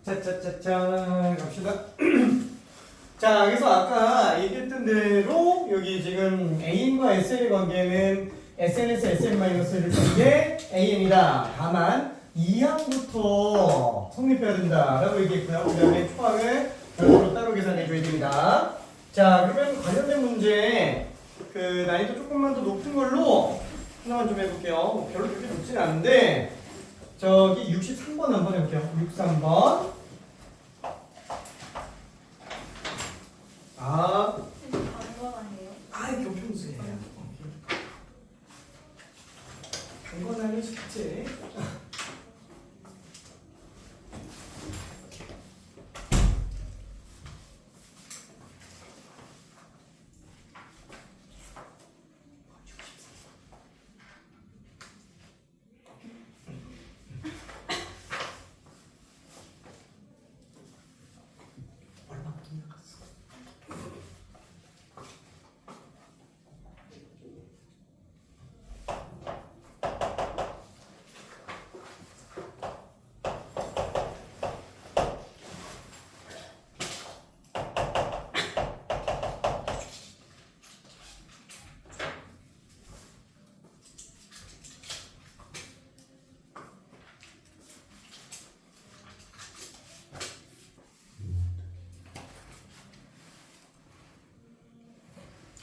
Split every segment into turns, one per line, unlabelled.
짜짜짜짜 갑시다. 자, 그래서 아까 얘기했던 대로 여기 지금 AN과 SN의 관계는 SN에서 SN-1를 관계 AN이다. 다만 2항부터 성립해야 된다라고 얘기했고요. 그 다음에 초항을 별도로 따로 계산해 줘야 됩니다. 자, 그러면 관련된 문제 그 난이도 조금만 더 높은 걸로 하나만 좀 해볼게요. 별로 그렇게 높진 않은데 저기 63번 한번 해볼게요. 63번. 교평수예요. 강건하는 숙제.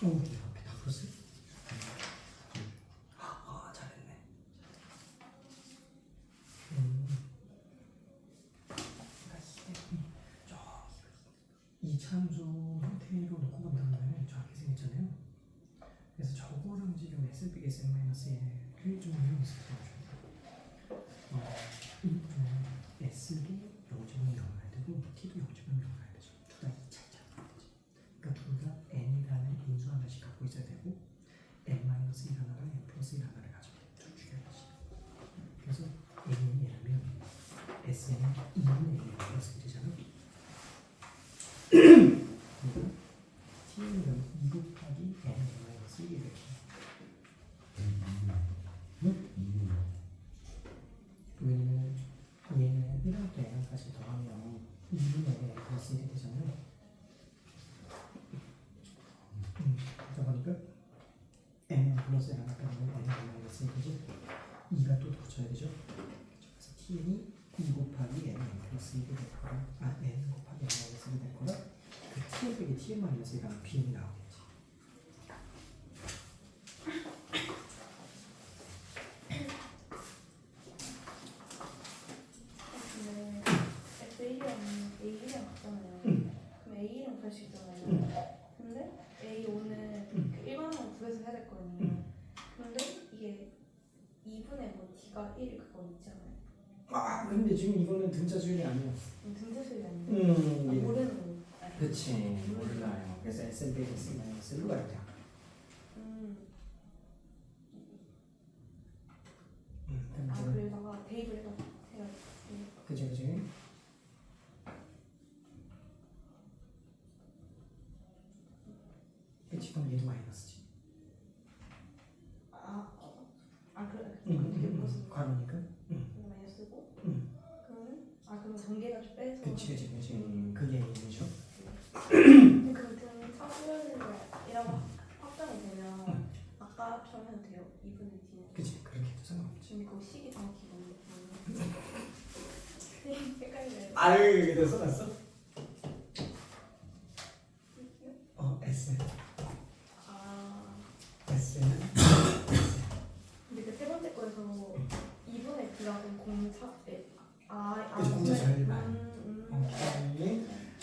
오, 앞에 다 풀었어요? 잘했네. 이차함수 형태로 놓고 본다면 저렇게 생겼잖아요. 그래서 저거랑 지금 S 빼기 SN-1을 좀 이용해서 S도 0.0을 되고 T도 0.0을 되죠. 둘 다 2차 이잖아요. 그러니까 둘 다 N이라는 인수 하나씩 갖고 있어야 되고 N-1 하나랑 N 플러스 1 하나를 가지고 둘 죽여야지. 그래서 N이 얘라면 S는 2는 N 플러스 1이잖아. T는 2 곱하기 N 마이너스 1이 되죠. 왜냐면 얘는 1하고 N까지 더하면 2분의 N 플러스 1이 되잖아요. 그러다 보니까 N 플러스 N 하나 빼면 N 마이너스 1이지. 2가 또 붙여야 되죠. 그래서 Tn이 2 곱하기 N 플러스 1이 될 거라, N 곱하기 N 마이너스 1이 될 거라, 그 Tn 빼기 Tn 마이너스 1이라는 Bn이 나오겠지.
A랑 같잖아요. 그럼 A랑 구할 수 있잖아요. 근데 A5는 그 일반항을 구해서 해야 될 거거든요. 근데 이게 2분의 뭐 T가 1 그거 있잖아요.
근데 지금 이거는 등차 수열이 아니야.
등차 수열이 아니에요. 모르는 거.
그치, 몰라요. 그래서 SN 빼기 SN-1로 가야 돼.
그러다가 대입을 해가지고
그치. 그치, 그럼 얘도 마이너스지.
그래.
이게 무슨 과로니까?
마이너스고. 그러면 전개가 좀 빼서.
그치. 그게 얘기죠.
그 차수열이라고 확정이 되면 아까처럼 해도 돼요. 2분의 T는.
그치, 그렇게 해도 상관없지.
근데 그거 식이 정확히 모르겠어요. 헷갈려요.
아유, 이거 써놨어? S. S는?
근데 그 세 번째 거에서 2분의 T가 좀 공차.
그치, 공차 절반.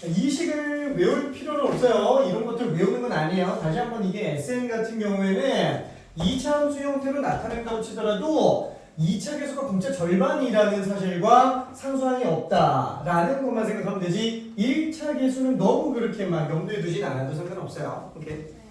이 식을 외울 필요는 없어요. 이런 것들 외우는 건 아니에요. 다시 한번 이게 SN 같은 경우에는 2차 함수 형태로 나타낸다고 치더라도 2차 계수가 공차 절반이라는 사실과 상수항이 없다라는 것만 생각하면 되지 1차 계수는 너무 그렇게 막 염두에 두진 않아도 상관없어요. 오케이.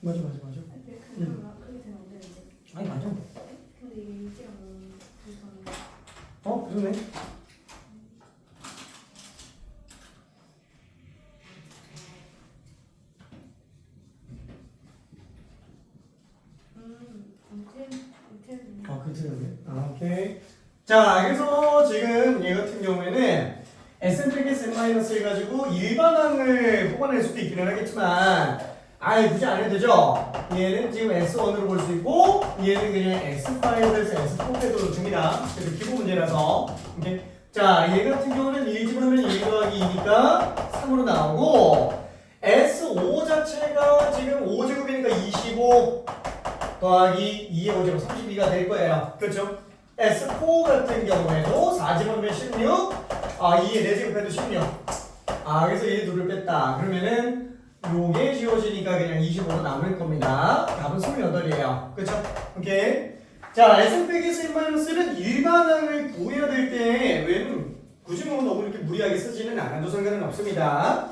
5대 맞아.
근데 그거랑 그게 되면 안 되는데.
아니 맞아.
근데 이게 유지랑 불가능.
그러네. 그렇지. 오케이. 자, 그래서 지금 얘 같은 경우에는 SN 빼기 SN-1 가지고 일반항을 뽑아낼 수도 있기는 하겠지만 아예 굳이 안 해도 되죠? 얘는 지금 S1으로 볼 수 있고 얘는 그냥 S5에서 S4 빼도 됩니다. 그래서 기본 문제라서. 오케이. 자, 얘 같은 경우는 1집하면 1 더하기 2니까 3으로 나오고 S5 자체가 지금 5제곱이니까 25 더하기 2의 5제곱 32가 될 거예요. 그렇죠? S4 같은 경우에도 4제곱이면 16, 2의 4제곱해도 16. 그래서 얘 둘을 뺐다. 그러면은 요게 지워지니까 그냥 25로 남을 겁니다. 답은 28이에요. 그렇죠? 오케이. 자, S 빼기 S-1은 일반항을 구해야 될 때 왜냐면 굳이 뭐 너무 이렇게 무리하게 쓰지는 않아도 상관은 없습니다.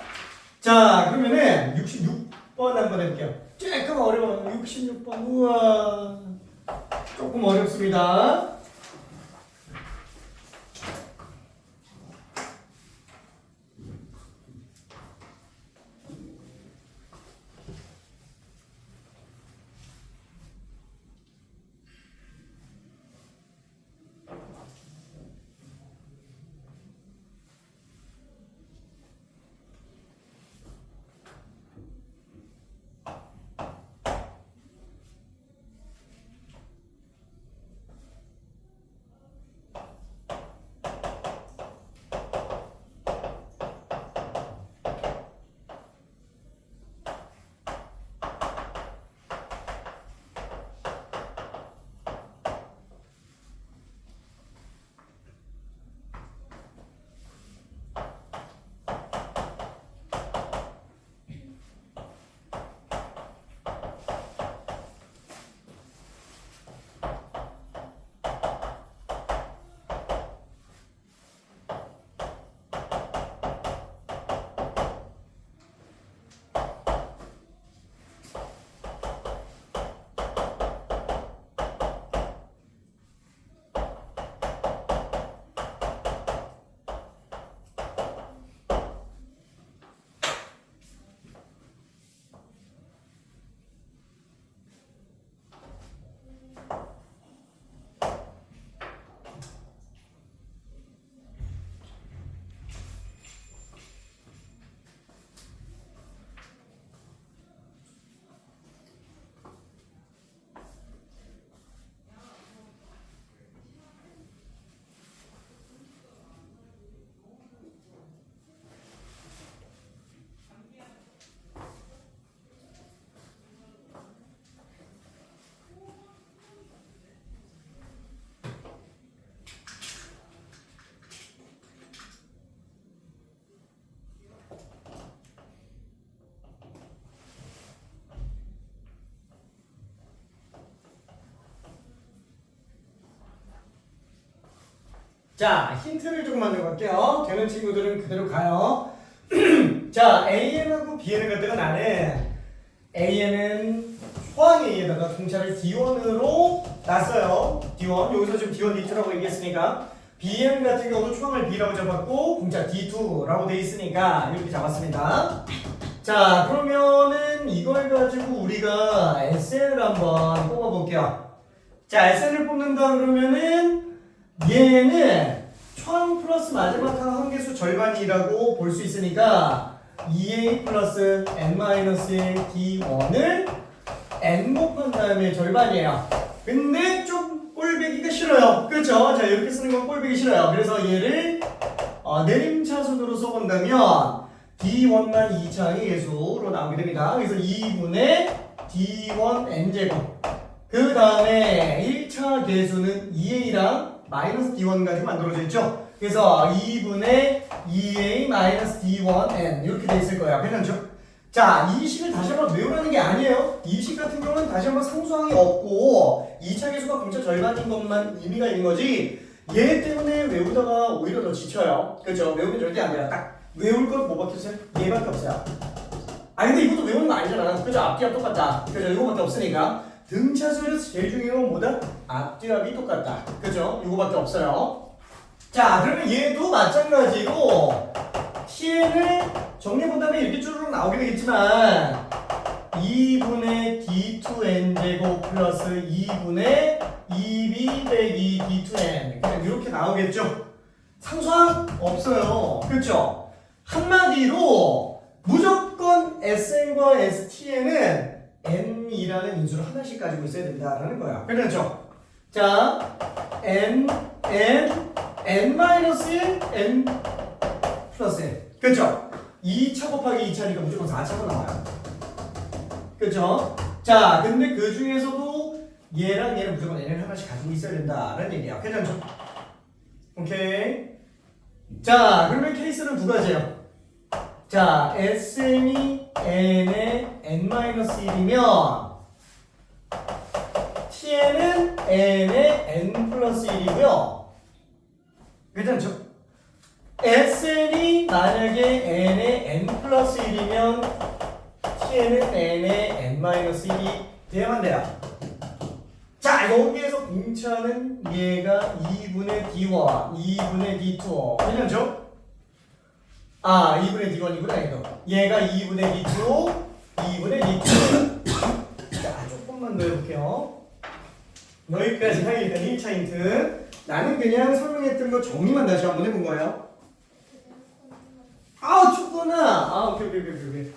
자, 그러면은 66번 한번 해볼게요. 조금 어려워요. 66번. 우와. 조금 어렵습니다. 자, 힌트를 조금 만들어 갈게요. 되는 친구들은 그대로 가요. 자, AN하고 BN을 갖다가 나는 AN은 포항 A에다가 동차를 D1으로 놨어요. D1. 여기서 지금 D1, D2라고 얘기했으니까 BN 같은 경우도 초항을 B라고 잡았고 공차 D2라고 돼 있으니까 이렇게 잡았습니다. 자, 그러면은 이걸 가지고 우리가 SN을 한번 뽑아볼게요. 자, SN을 뽑는다 그러면은 얘는 초항 플러스 마지막 항계수 절반이라고 볼 수 있으니까 2a 플러스 n-1 d1을 n 곱한 다음에 절반이에요. 근데 좀 꼴배기가 싫어요. 그렇죠? 자, 이렇게 쓰는 건 꼴배기 싫어요. 그래서 얘를 내림차순으로 써본다면 d1만 2차항의 계수로 나오게 됩니다. 그래서 2분의 d1 n제곱 그 다음에 1차 계수는 2a랑 마이너스 d1 가지고 만들어져 있죠. 그래서 2분의 2a 마이너스 d1n 이렇게 돼 있을 거예요. 괜찮죠? 자, 이 식을 다시 한번 외우라는 게 아니에요. 이 식 같은 경우는 다시 한번 상수항이 없고 2차 계수가 공차 절반인 것만 의미가 있는 거지. 얘 때문에 외우다가 오히려 더 지쳐요. 그렇죠? 외우면 절대 안 돼요. 딱 외울 것 뭐밖에 없어요? 얘밖에 없어요. 아 근데 이것도 외우는 거 아니잖아. 그죠? 앞뒤가 똑같다. 그죠? 이거밖에 없으니까 등차수에서 제일 중요한 건 뭐다? 앞뒤합이 똑같다. 그죠? 이거밖에 없어요. 자, 그러면 얘도 마찬가지로 tn을 정리해본다면 이렇게 쭈르륵 나오게 되겠지만 2분의 d2n제곱 플러스 2분의 2b 빼기 d2n 그냥 이렇게 나오겠죠? 상수항 없어요. 그렇죠? 한마디로 무조건 sn과 stn은 n이라는 인수를 하나씩 가지고 있어야 된다라는 거야. 그렇죠? 자, n 마이너스 1, n 플러스 1. 그렇죠? 2차 곱하기 2차니까 무조건 4차가 나와요. 그렇죠? 자, 근데 그 중에서도 얘랑 얘는 무조건 n을 하나씩 가지고 있어야 된다라는 얘기야. 괜찮죠? 오케이. 자, 그러면 케이스는 두 가지예요. 자, sn이 n의 n-1이면 tn은 n의 n 플러스 1이고요. 괜찮죠? sn이 만약에 n의 n 플러스 1이면 tn은 n의 n-1이 돼야만 돼요. 자, 여기에서 공차는 얘가 2분의 d1, 2분의 d2. 괜찮죠? 아, 2분의 d1이구나, 이거. 얘가 2분의 d2, 2분의 d2. 자, 조금만 더 해볼게요. 여기까지 하 일단 1차 힌트. 나는 그냥 설명했던 거 정리만 다시 한번 해본 거예요. 아, 춥구나. 아, 오케이.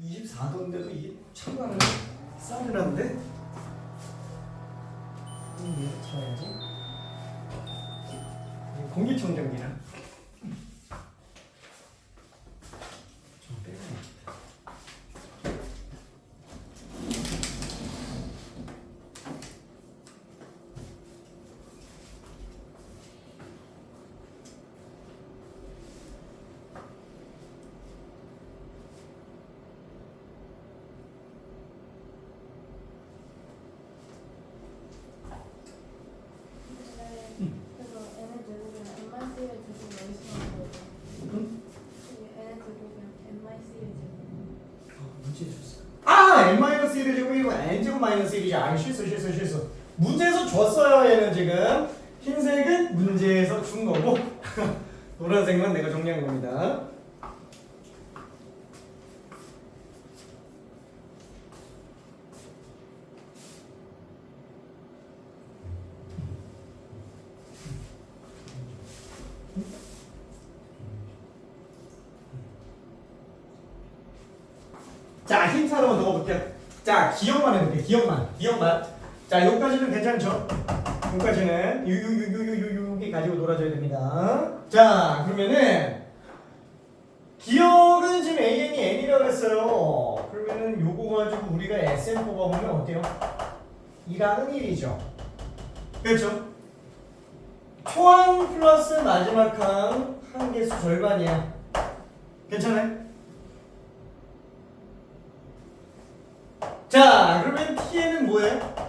24도인데도 이게 참가는 싸늘한데? 쳐야지. 공기청정기라. 좀 빼야겠다.
그래서 n의 제곱이랑 n-1의 제곱이 어디서 나온 거예요? 이게 n의 제곱이랑 n-1의 제곱.
문제 줬어. 아, n-1의 제곱이고 n제곱 마이너스 1이지. 아, 실수. 문제에서 줬어요, 얘는 지금. 흰색은 문제에서 준 거고 노란색만 내가 정리한 겁니다. 자, 힌트 하나만 더 볼게요. 자, 기억만 해볼게요. 기억만. 자, 여기까지는 괜찮죠? 여기까지는 여기 가지고 놀아줘야 됩니다. 자, 그러면은 기억은 지금 AN이 N이라고 했어요. 그러면은 요거 가지고 우리가 SN 뽑아보면 어때요? 2라는 1이죠. 그렇죠? 초항 플러스 마지막 항 한 개수 절반이야. 괜찮아요? 자, 그러면 tn은 뭐예요?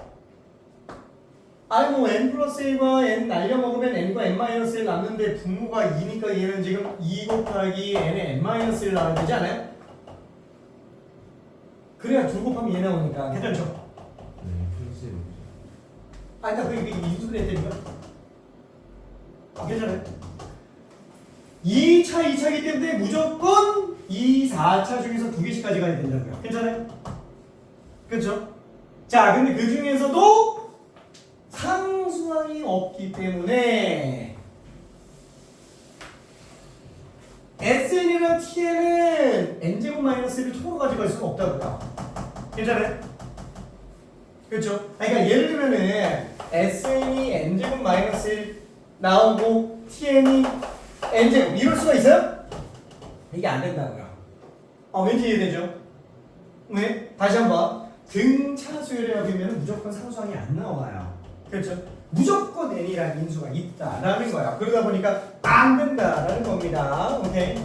아니 뭐 n 플러스 1과 n 날려먹으면 n과 n-1 남는데 분모가 2니까 얘는 지금 2 곱하기 n의 n-1 나와야 되지 않아요? 그래야 2 곱하면 얘 나오니까 괜찮죠?
플러스 1.
아니 나 그게 인수분해 때니까 괜찮아요? 2차이기 때문에 무조건 2, 4차 중에서 2개씩 가져가야 된다고요. 괜찮아요? 그렇죠? 자, 근데 그 중에서도 상수항이 없기 때문에 SN이랑 TN은 n제곱 마이너스 1을 토로 가져갈 수는 없다고요. 괜찮아요? 그렇죠? 그러니까 예를 들면은 SN이 n제곱 마이너스 1 나오고 TN이 n제곱 이럴 수가 있어요? 이게 안 된다고요. 왠지 이해되죠? 왜? 다시 한번 등차수열에 합이면 무조건 상수항이 안 나와요. 그렇죠? 무조건 n이라는 인수가 있다라는 거야. 그러다 보니까 안 된다라는 겁니다. 오케이?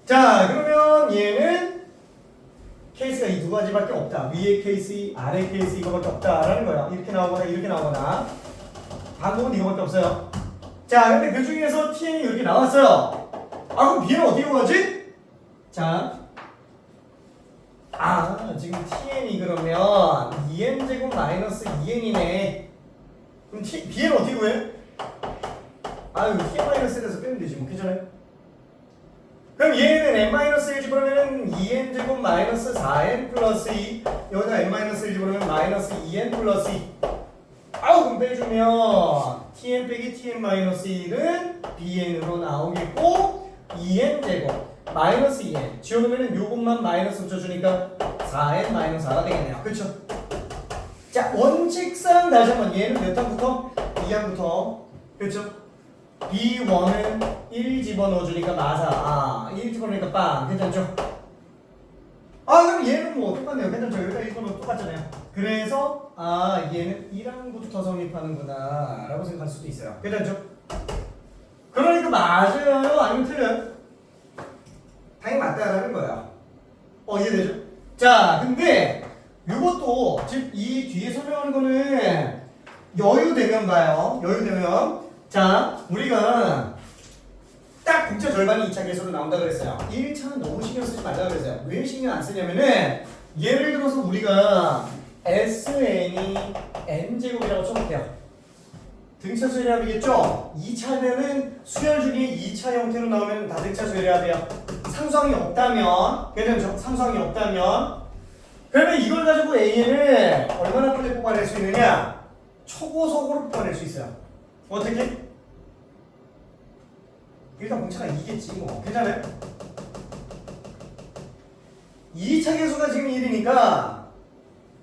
자, 그러면 얘는 케이스가 이 두 가지밖에 없다. 위의 케이스, 아래 케이스 이거밖에 없다라는 거야. 이렇게 나오거나 이렇게 나오거나. 방법은 이거밖에 없어요. 자, 근데 그 중에서 tn이 이렇게 나왔어요. 아, 그럼 b는 어디로 가지? 자, 지금 tn이 그러면 2n제곱 마이너스 2n이네. 그럼 b는 어떻게 구해? tn 마이너스 1에서 빼면 되지 뭐. 괜찮아요? 그럼 얘는 n-1 집어넣으면 2n제곱 마이너스 4n 플러스 2. 여기다 n-1 집어넣으면 마이너스 2n 플러스 2. 그럼 빼주면 tn 빼기 tn 마이너스 1은 bn으로 나오겠고 2n 제곱 마이너스 2n 지워놓으면 요것만 마이너스 붙여주니까 4n 마이너스 4가 되겠네요. 그쵸? 자, 원칙상 다시 한번 얘는 몇 항부터? 2항부터. 그쵸? b1은 1 집어넣어주니까 맞아. 1 집어넣으니까 빵. 괜찮죠? 그럼 얘는 뭐 똑같네요. 괜찮죠? 여기다 1 집어넣으면 똑같잖아요. 그래서 얘는 1항부터 성립하는구나 라고 생각할 수도 있어요. 괜찮죠? 그러니까 맞아요? 아니면 틀려요? 당연히 맞다라는 거야. 이해되죠? 자, 근데 이것도 즉 이 뒤에 설명하는 거는 여유되면 봐요. 여유되면. 자, 우리가 딱 공차 절반이 2차 계수로 나온다 그랬어요. 1차는 너무 신경 쓰지 말라 그랬어요. 왜 신경 안 쓰냐면은 예를 들어서 우리가 SN이 n제곱이라고 쳐볼게요. 등차 수열합이겠죠? 2차면은 수열 중에 2차 형태로 나오면 다 등차 수열합이야. 상수항이 없다면, 괜찮죠? 상수항이 없다면, 그러면 이걸 가지고 AN을 얼마나 빨리 뽑아낼 수 있느냐? 초고속으로 뽑아낼 수 있어요. 어떻게? 일단 공차가 2겠지 뭐. 괜찮아요? 2차 계수가 지금 1이니까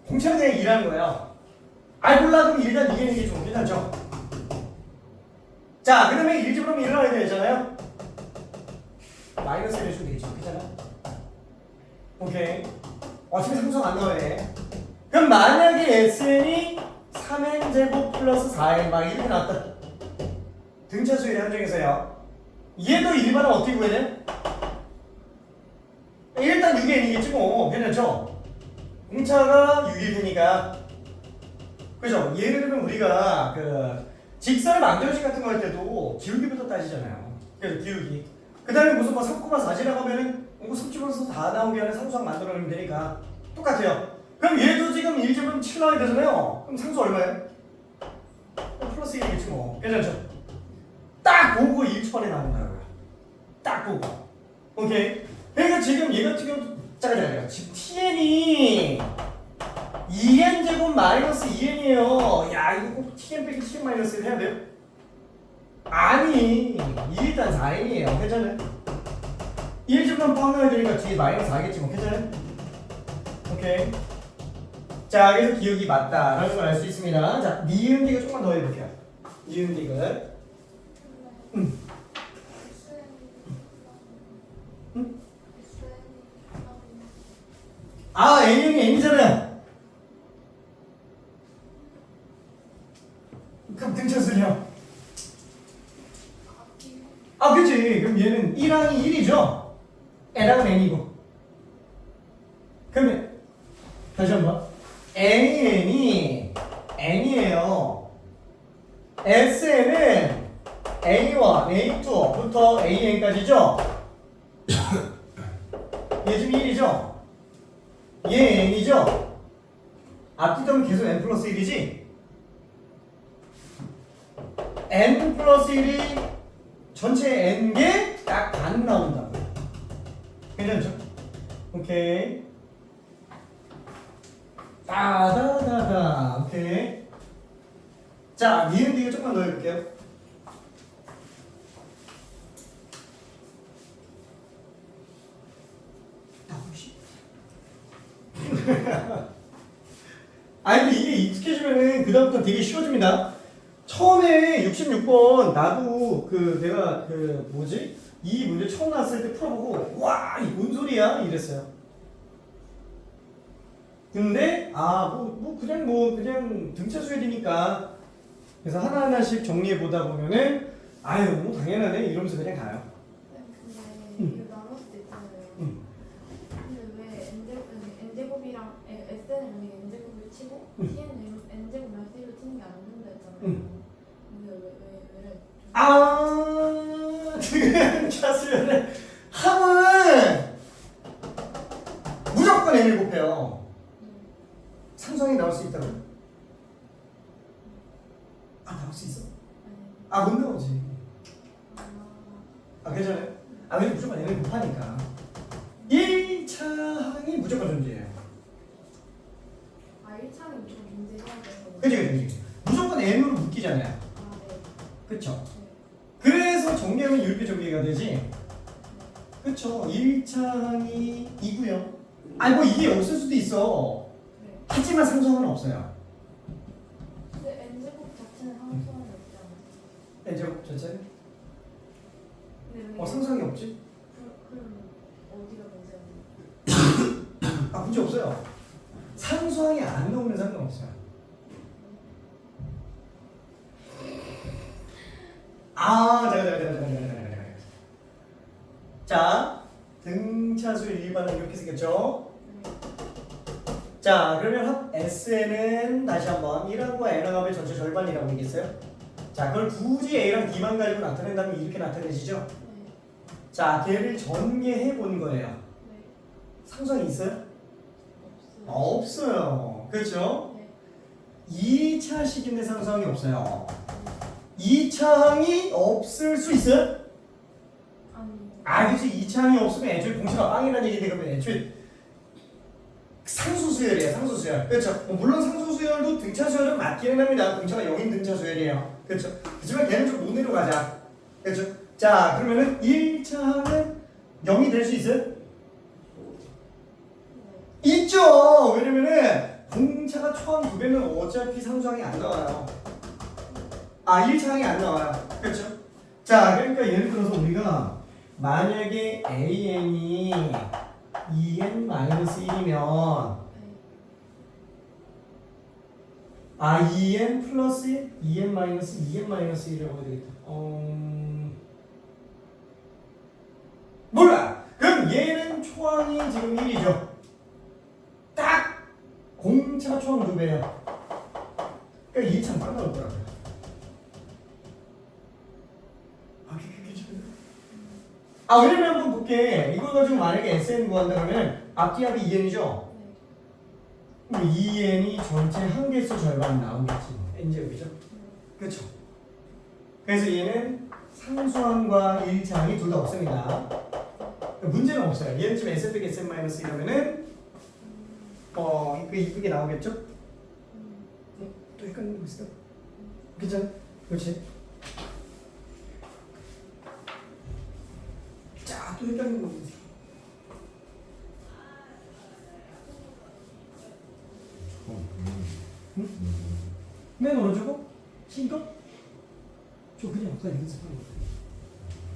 공차는 그냥 2라는 거예요. 몰라 그럼 일단 2는 게 좀 괜찮죠? 자, 그 다음에 1 집으로 일어나야 되잖아요? 마이너스 1 해주면 되겠죠? 괜찮아? 오케이. 지금 상수항 안 나오네. 그럼 만약에 SN이 3n제곱 플러스 4n 막 이렇게 나왔다. 등차 수열의 함정에서요. 얘도 일반은 어떻게 구해야 돼? 일단 6n이겠지 뭐. 괜찮죠? 공차가 6일 테니까. 그죠? 예를 들면 우리가 직선 방정식 같은 거 할 때도 기울기부터 따지잖아요. 그래서 기울기. 그 다음에 무슨 3,4지라고 하면은 3집어서 다 나오게 하는 상수항 만들어내면 되니까 똑같아요. 그럼 얘도 지금 1집은 7 나와야 되잖아요. 그럼 상수 얼마예요? 플러스 1이겠지 뭐. 괜찮죠? 딱 보고 1초반에 나온다고요. 딱 보고. 오케이? 그러니까 지금 얘 같은 경우도 잠깐 지금 tn이 2n제곱 마이너스 2n이에요. 야, 이거 꼭 tn 빼기 tn 마이너스 1 해야 돼요? 아니, 2일단 4n이에요. 괜찮아요? 1집만 뻥 넣어야 되니까 뒤에 마이너스 4겠지 뭐. 괜찮아요? 오케이. 자, 그래서 기억이 맞다라는 걸 알 수 있습니다. 자, 니은디귿 조금만 더 해볼게요. 니은디귿. n이 n이잖아요. 그럼 등차수요. 그치. 그럼 얘는 1항이 1이죠? n항은 n이고. 그러면 다시 한번. n이 n이에요. SN은 A1, A2부터 AN까지죠? 얘 지금 1이죠? 얘 n이죠? 앞뒤점은 계속 n 플러스 1이지? n 플러스 1이 전체 n개 딱 반 나온다고. 괜찮죠? 오케이. 따다다다. 오케이. 자, 니은디귿 조금만 더 해볼게요. 근데 이게 익숙해지면은 그다음부터 되게 쉬워집니다. 처음에 66번 나도 내가 이 문제 처음 나왔을 때 풀어보고 와, 이 뭔 소리야 이랬어요. 근데 그냥 등차 수열이니까 그래서 하나하나씩 정리해 보다 보면은 뭐 당연하네 이러면서 그냥 가요.
근데 이거 나눴을 때 있잖아요. TN N제곱 마이너스 1로 치는 게 안 된다 했잖아요. 근데 왜
아, 지금 차수연의 합은 무조건 n을 곱해요. 상수항이 나올 수 있다고? 아, 나올 수 있어? 아, 못 나오지. 아, 괜찮아요? 아, 근데 무조건 n을 곱하니까 1차 항이 무조건 존재해요.
아 1차는 무조건 존재해야 돼서.
그치. 무조건 n으로 묶이잖아요.
아 네.
그쵸?
네.
그래서 정리하면 이렇게 정리가 되지. 그쵸? 1차 항이 2고요. 아니 뭐 이게 없을 수도 있어.
네.
하지만 상수항은 없어요.
근데 N제곱 자체는 상수항이 없지 않아요?
n제곱 자체?
근데 왜
상수항이 없지?
그럼 어디가 문제였나요?
아, 문제 없어요. 상수항이 안 나오면 상관없어요. 아, 자, 등차수 일반은 이렇게 생겼죠? 자, 그러면 합 SN은 다시 한번 1항과 n항합의 전체 절반이라고 되겠어요? 자, 그걸 굳이 A랑 B만 가지고 나타낸다면 이렇게 나타내시죠?
네.
자, 걔를 전개해 본 거예요.
네.
상수항이 있어요?
없어요.
없어요. 그렇죠?
네.
2차식인데 상수항이 없어요. 2차항이 없을 수 있어요?
아니.
아, 그치. 2차항이 없으면 애초에 공차가 빵이라는 얘기인데 그러면 애초에 상수수열이에요. 상수수열. 그렇죠? 물론 상수수열도 등차수열은 맞기는 합니다. 공차가 0인 등차수열이에요. 그렇죠? 하지만 걔는 좀 논의로 가자. 그렇죠? 자, 그러면은 1차항은 0이 될 수 있어요?
네.
있죠. 왜냐면은 공차가 초항 2배면 어차피 상수항이 안 나와요. 아, 1차항이 안 나와요. 그렇죠? 자, 그러니까 예를 들어서 우리가 만약에 AN이 2n-1이면 아, 2n 플러스 2n-2n-1이라고 해야 되겠다. 몰라. 그럼 얘는 초항이 지금 1이죠. 딱 공차가 초항 2배예요. 그러니까 2차는 딱 나올 거라고요. 아, 왜냐면 한번 볼게. 이걸 가지고 만약에 SN 구한다 그러면 앞뒤합이 2n이죠? 그럼 2n이 전체 한개수 절반 나오겠지. n제곱이죠? 그렇죠? 그래서 얘는 상수항과 1차항이 둘 다 없습니다. 문제는 없어요. 얘는 지금 SN 빼기 SN 마이너스 이러면은 이거 이쁘게 나오겠죠? 또 헷갈리는 거 있어? 괜찮아? 그렇지? 자, 또 헷갈리는 거 있어. 맨 오른쪽은 이거? 저 그냥 아까 연습한 거.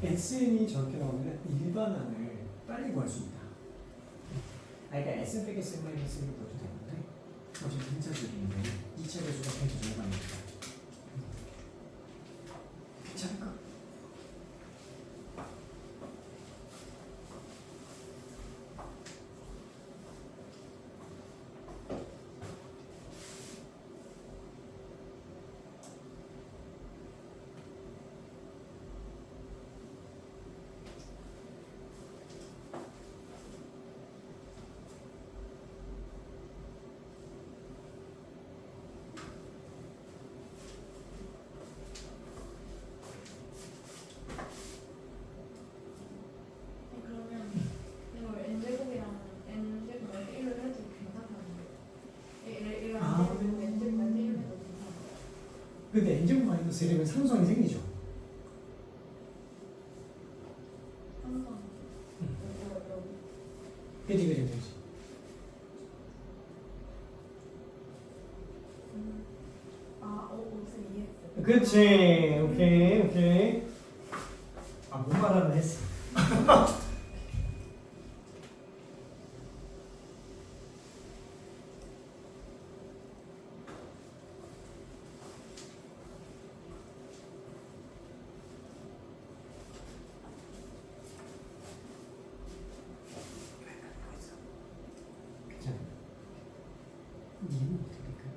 SN이 저렇게 나오면 일반항을 빨리 구할 수 있다. 그러니까 SN 빼기 SN 마이너스 1을 보여도 되는데 어차피 등차수인데 2차 배수가 평소 절반이니까 괜찮을까?
그러면 이걸 n제곱이랑 n제곱 마이너스 1로 해도 괜찮다는데 얘랑 n제곱 n제곱 마이너스 1로 해도 괜찮아요.
근데 n제곱 마이너스 1이면 상수항이 생기죠.
항상
그지.
무슨 이해했어요.
그치. 오케이. 아, 뭔 말하나 했어. 괜찮아. 이유는 어떻게 될까요?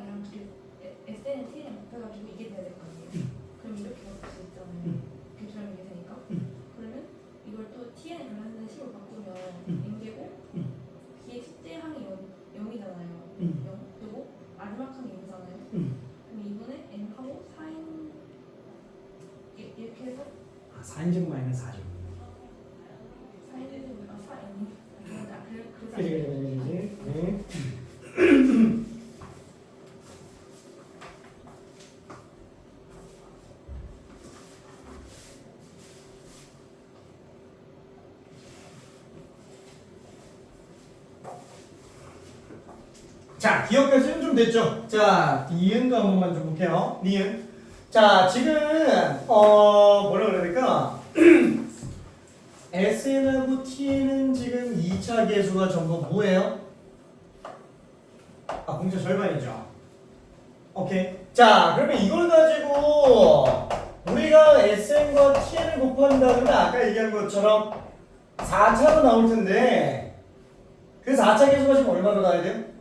D랑이랑 둘이 SN은 T랑 곱해가지고 이게 돼야 될 거 아니에요? 그럼 이렇게 바꿀 수 있잖아요. 이렇게 두면 이게 되니까. 그러면 이걸 또 Tn에 관련된 식으로 바꾸면 n개고 B의 첫째 항이 0이잖아요. 0. 그리고 마지막 항이 0이잖아요. 그럼 2분의 n하고 4n 이렇게 해서
4인제곱 마이너스 4제곱.
4n 아 4n 그래서
그지. 네. 자, 기억까지는 좀 됐죠? 자, 니은도 한 번만 좀 볼게요. 니은. 자, 지금 뭐라 그래야 될까? SN하고 T는 지금 2차 계수가 전부 뭐예요? 아, 공차 절반이죠. 오케이. 자, 그러면 이걸 가지고 우리가 SN과 TN을 곱한다면 아까 얘기한 것처럼 4차로 나올 텐데 그 4차 계수가 지금 얼마로 나와야 돼요?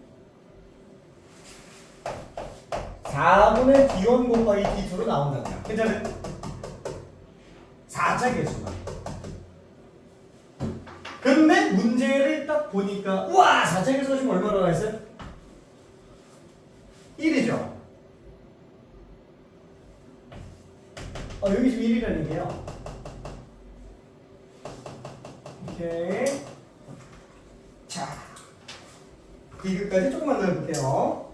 4분의 D1 곱하기 D2로 나온다고요. 괜찮아요? 4차 계수가. 근데 문제를 딱 보니까 우와! 4차 계수가 지금 얼마로 나와 있어요? 1이죠. 여기 지금 1이라는 얘기예요. 오케이. 자, 디귿까지 조금만 더 해볼게요.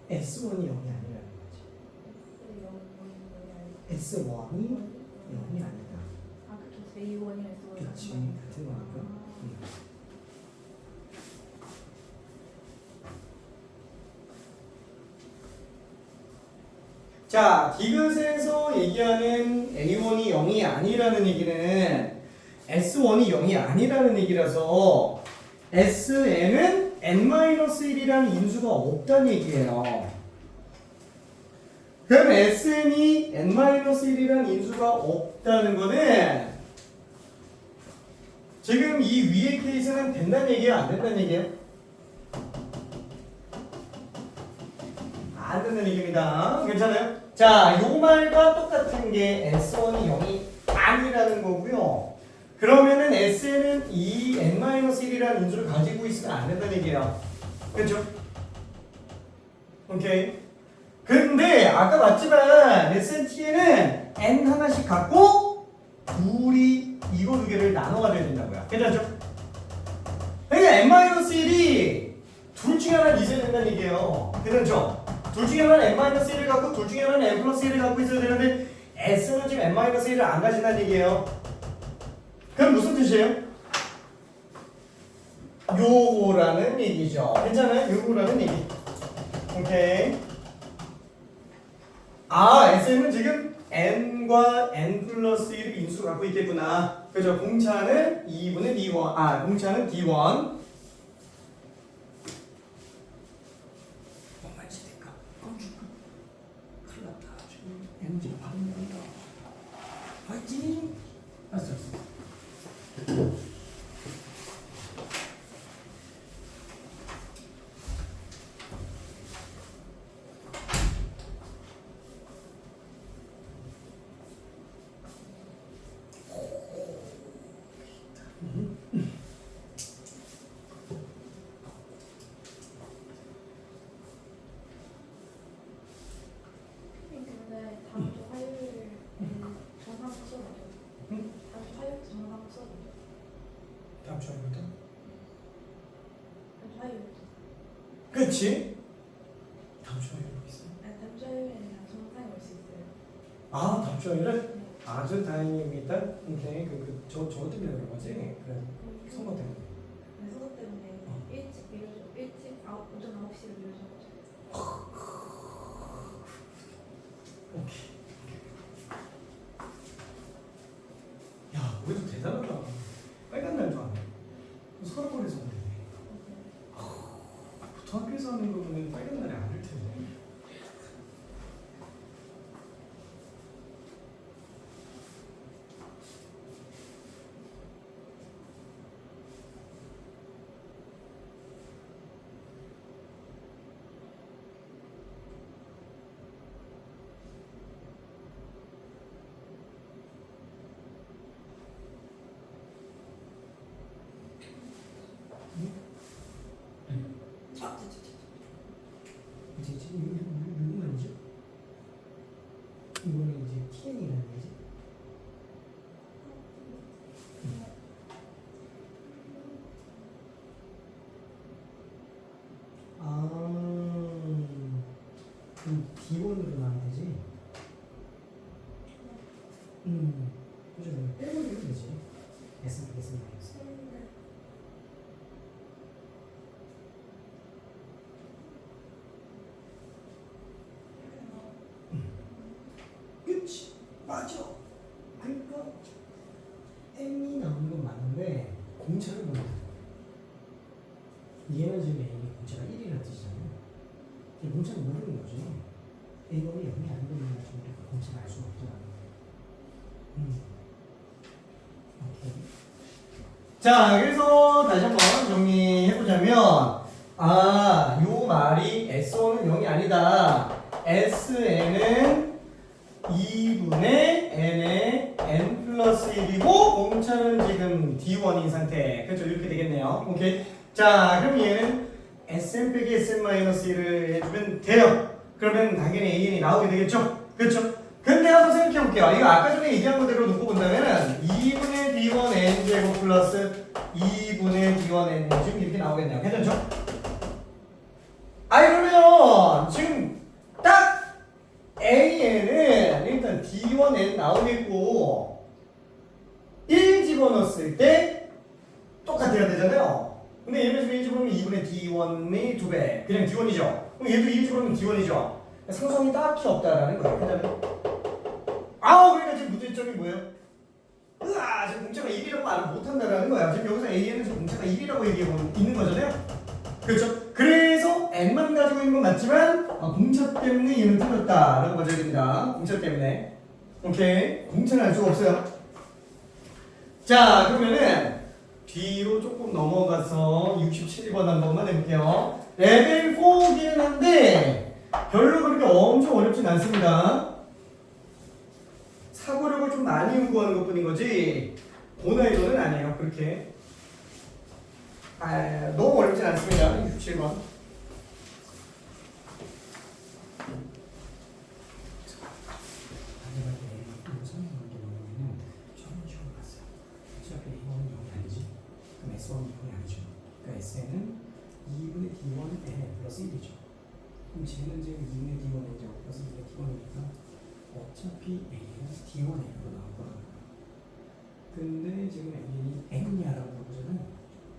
S1이 0이 아니라는 거지. S1이 0이 아니다.
아 그쵸. 제2원이랑 S1
그치. 같은 거니까. 자, 디귿에서 얘기하는 A1이 0이 아니라는 얘기는 S1이 0이 아니라는 얘기라서 SN은 n-1이라는 인수가 없다는 얘기예요. 그럼 SN이 n-1이라는 인수가 없다는 거는 지금 이 위의 케이스는 된다는 얘기예요? 안 된다는 얘기예요? 안 된다는 얘기입니다. 괜찮아요? 자, 요 말과 똑같은 게 S1이 0이 아니라는 거고요. 그러면은 SN은 이 n-1이라는 인수를 가지고 있으면 안 된다는 얘기예요. 그렇죠? 오케이. 근데 아까 봤지만 SNT에는 n 하나씩 갖고 둘이 이거 두 개를 나눠 가져야 된다고요. 괜찮죠? 그러니까 n-1이 둘 중에 하나는 있어야 된다는 얘기예요. 괜찮죠? 둘 중에 하나는 n-1을 갖고 둘 중에 하나는 n 플러스 1을 갖고 있어야 되는데 S는 지금 n-1을 안 가진다는 얘기예요. 그럼 무슨 뜻이에요? 요거라는 얘기죠. 괜찮아요? 요거라는 얘기. 오케이. 아, S는 지금 n과 n 플러스 1을 인수를 갖고 있겠구나. 그죠? 공차는 2분의 D1. 공차는 D1. 그렇지? 다음 주 화요일 여기 있어.
아니 다음 주 화요일에는 그냥 정상에 올 수 있어요.
아 다음 주 화요일에?
네.
아주 다행입니다. 오케이 저 때문에 그런 거지? 그래 선거 때문에.
네, 선거 때문에 일찍 밀어줘. 일찍 오전 9시로 밀어줘가지고.
오케이. 야 우리도 대단하다. 빨간 날도 안 해. 서울권에서 오네. 보통 학교에서 하는 거 보면 빨간 날에 안 할 텐데. 이제 누구 말이죠? 이거는 이제 TN이라는 거지? 아, 그럼 D1으로 나면 되지? 그죠? 빼버리면 되지. S 마이너스. 그치? 맞아. 그러니까 M이 나오는 건 맞는데 공차를 모르는 거야. 얘는 지금 A는 공차가 1이라는 뜻이잖아요. 이 공차를 모르는 거죠. A가 0이 아닌 것만 가지고 우리가 공차를 알 수가 없더라고요. 오케이. 자, 그래서 다시 한번 정리해보자면 요 말이 S1은 0이 아니다. SN은 2분의 n의 n 플러스 1이고 공차는 지금 D1인 상태. 그렇죠? 이렇게 되겠네요. 오케이. 자, 그럼 얘는 Sn 빼기 Sn 마이너스 1을 해주면 돼요. 그러면 당연히 AN이 나오게 되겠죠? 그렇죠? 근데 한번 생각해 볼게요. 이거 아까 전에 얘기한 거대로 놓고 본다면은 2분의 D1 n 제곱 플러스 2분의 D1 n 지금 이렇게 나오겠네요. 괜찮죠? 그러면 지금 딱 AN은 일단 D1n 나오겠고 1 집어넣었을 때 똑같아야 되잖아요. 근데 얘는 지금 1 집어넣으면 2분의 D1이 2배. 그냥 D1이죠. 그럼 얘도 1 집어넣으면 D1이죠. 상성이 딱히 없다라는 거예요. 그다음에 그러니까 지금 문제점이 뭐예요? 지금 공차가 1이라고 말을 못한다라는 거야. 지금 여기서 AN은 지금 공차가 1이라고 얘기하고 있는 거잖아요. 그렇죠? 그래서 n만 가지고 있는 건 맞지만 공차 때문에 얘는 틀렸다라고 봐줘야 됩니다. 공차 때문에. 오케이. 공차는 알 수가 없어요. 자, 그러면은 뒤로 조금 넘어가서 67번 한 번만 해볼게요. 레벨 4이긴 한데 별로 그렇게 엄청 어렵진 않습니다. 사고력을 좀 많이 요구하는 것 뿐인 거지 고난이도는 아니에요. 그렇게 너무 어렵진 않습니다. 67번. S는 2분의 D1 n 플러스 1이죠. 그럼 쟤는 지금 2분의 D1 n 제곱 플러스 2분의 D1이니까 어차피 A는 D1 n으로 나올 거라는 거야. 근데 지금 A는 N이냐라고 물어보잖아요.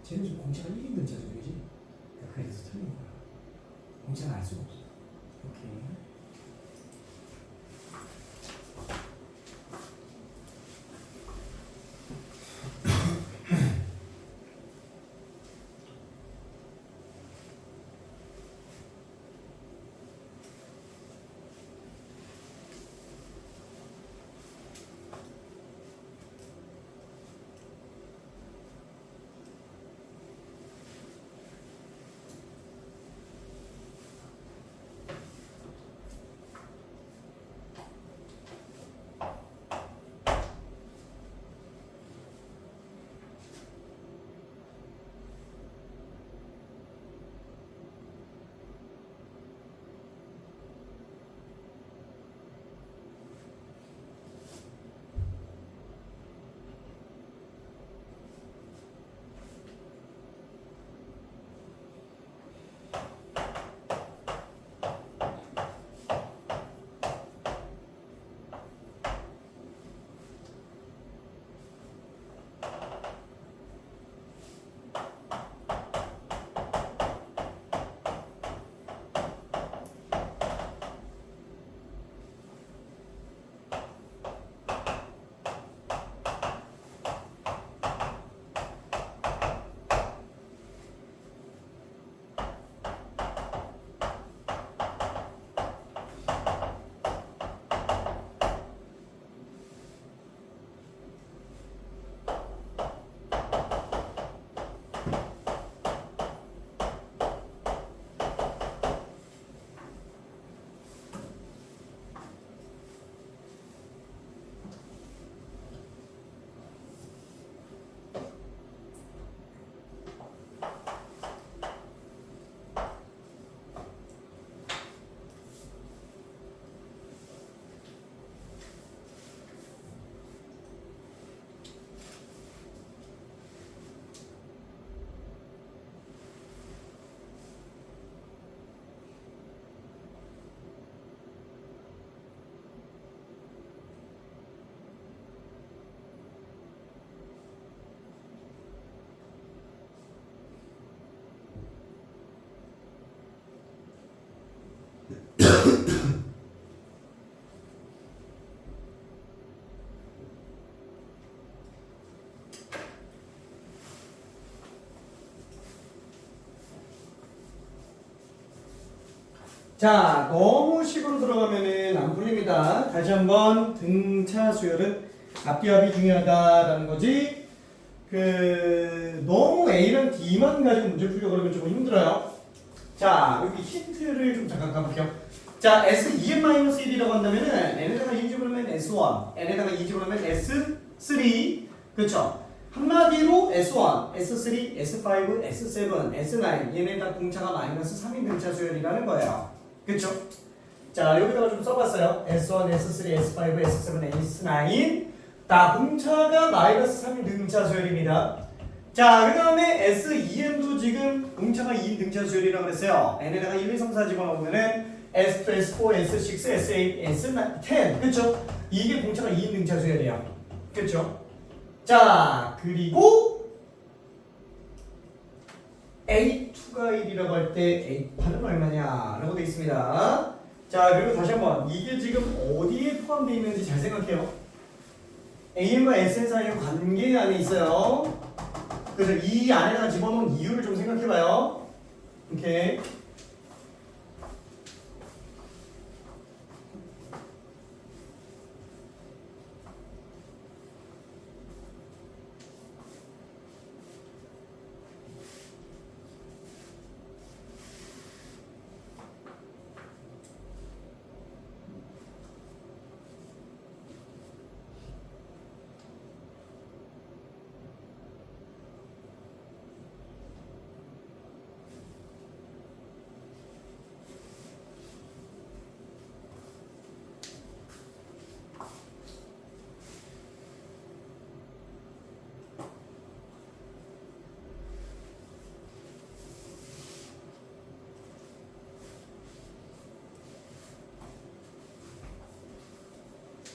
쟤는 지금 공차가 1인 근자죠, 그지? 그래서 틀린 거야. 공차는 알 수가 없어. 오케이. 자, 너무 식으로 들어가면은 안 풀립니다. 다시 한번 등차 수열은 앞뒤합이 중요하다라는 거지. 너무 A랑 D만 가지고 문제 풀려고 그러면 좀 힘들어요. 자, 여기 힌트를 좀 잠깐 가볼게요. 자, S2n-1이라고 한다면은 n에다가 2 집어넣으면 S1, n에다가 2 집어넣으면 S3. 그쵸? 한마디로 S1, S3, S5, S7, S9 얘네 다 공차가 마이너스 3인 등차 수열이라는 거예요. 그쵸? 자, 여기다가 좀 써봤어요. S1, S3, S5, S7, S9 다 공차가 마이너스 3인 등차 수열입니다. 자, 그 다음에 S2n도 지금 공차가 2인 등차 수열이라고 그랬어요. n에다가 1, 2, 3, 4 집어넣으면은 S2, S4, S6, S8, S10 그쵸? 이게 공차가 2인 등차 수열이에요. 그쵸? 자, 그리고 A2가 1이라고 할 때 A8은 얼마냐 라고 되어 있습니다. 자, 그리고 다시 한번 이게 지금 어디에 포함되어 있는지 잘 생각해요. AN과 SN 사이의 관계 안에 있어요. 그래서 이 안에다가 집어넣은 이유를 좀 생각해봐요. 오케이.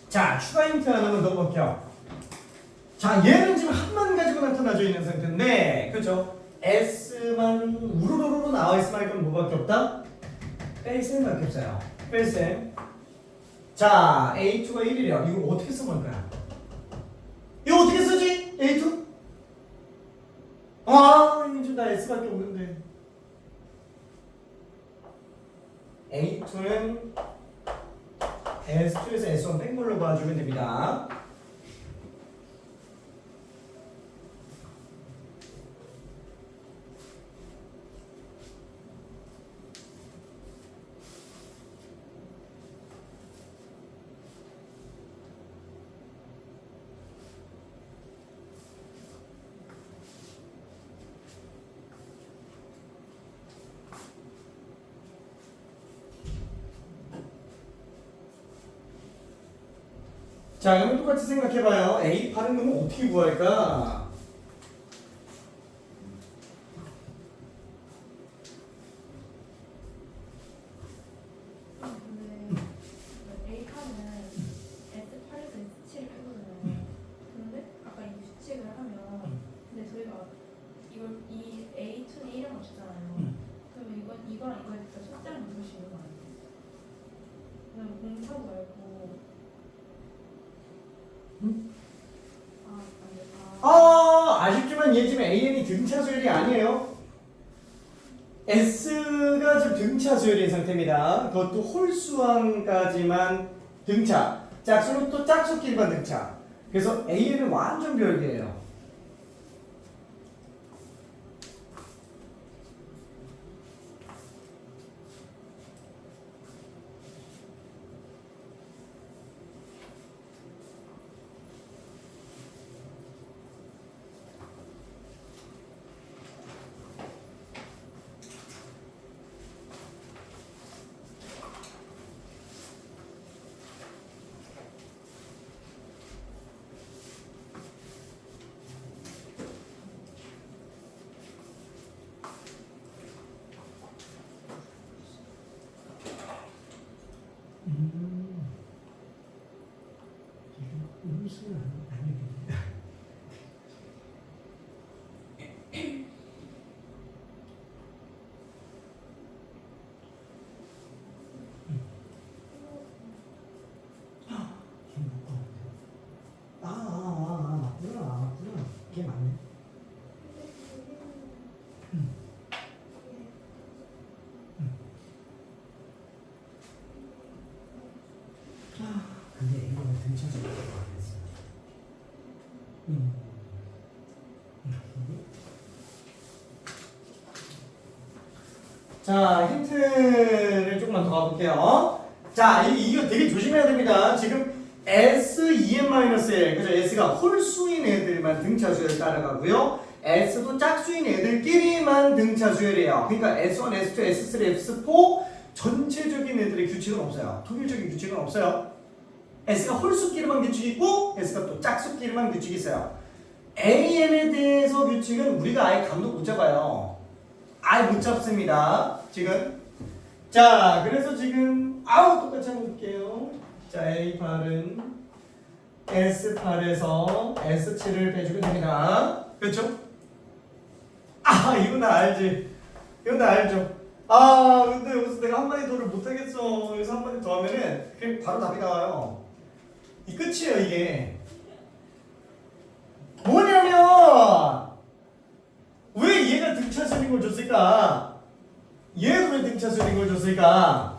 자, 추가 힌트 하나만 더 볼게요. 자, 얘는 지금 한만 가지고 나타나져 있는 상태인데, 그죠? S만 우르르르 나와 있으면 이건 뭐밖에 없다? 뺄셈밖에 없어요. 뺄셈. 자, A2가 1이래요. 이거 어떻게 써볼 거야? 이거 어떻게 쓰지? A2? 아, 이거 지금 나 S밖에 없는데. A2는 S2에서 S1 뺀 걸로 봐주면 됩니다. 자, 그러면 똑같이 생각해봐요. A8은 그러면 어떻게 구할까?
근데 A카는 S8에서 S7을 빼거든요. 근데 아까 이 규칙을 하면 근데 저희가 이 A2는 1을 맞췄잖아요. 그러면 이거랑 이거에 진짜 숫자를 맞출 수 있는 거 아니에요? 그냥 공차도 말고
아쉽지만 얘 지금 AN이 등차 수열이 아니에요. S가 지금 등차 수열인 상태입니다. 그것도 홀수항까지만 등차. 짝수는 또 짝수끼리만 등차. 그래서 AN은 완전 별개예요. 맞구나. 그게 맞네. 자, 힌트를 조금만 더 가볼게요. 자, 이거 되게 조심해야 됩니다. 지금 S2n-1, 그죠? S가 홀수인 애들만 등차 수열 따라가고요. S도 짝수인 애들끼리만 등차 수열이에요. 그러니까 S1, S2, S3, S4 전체적인 애들의 규칙은 없어요. 통일적인 규칙은 없어요. S가 홀수끼리만 규칙이 있고 S가 또 짝수끼리만 규칙이 있어요. AN에 대해서 규칙은 우리가 아예 감도 못 잡아요. 아예 못 잡습니다. 지금. 자, 그래서 지금 똑같이 한번 볼게요. 자, A8은 S8에서 S7을 빼주면 됩니다. 그렇죠? 이거 나 알지. 이거 나 알죠. 근데 여기서 내가 한 마디 더를 못하겠어. 여기서 한 마디 더 하면은 그냥 바로 답이 나와요. 이 끝이에요, 이게. 뭐냐면 왜 얘가 등차수인 걸 줬을까? 얘도 왜 등차수인 걸 줬을까?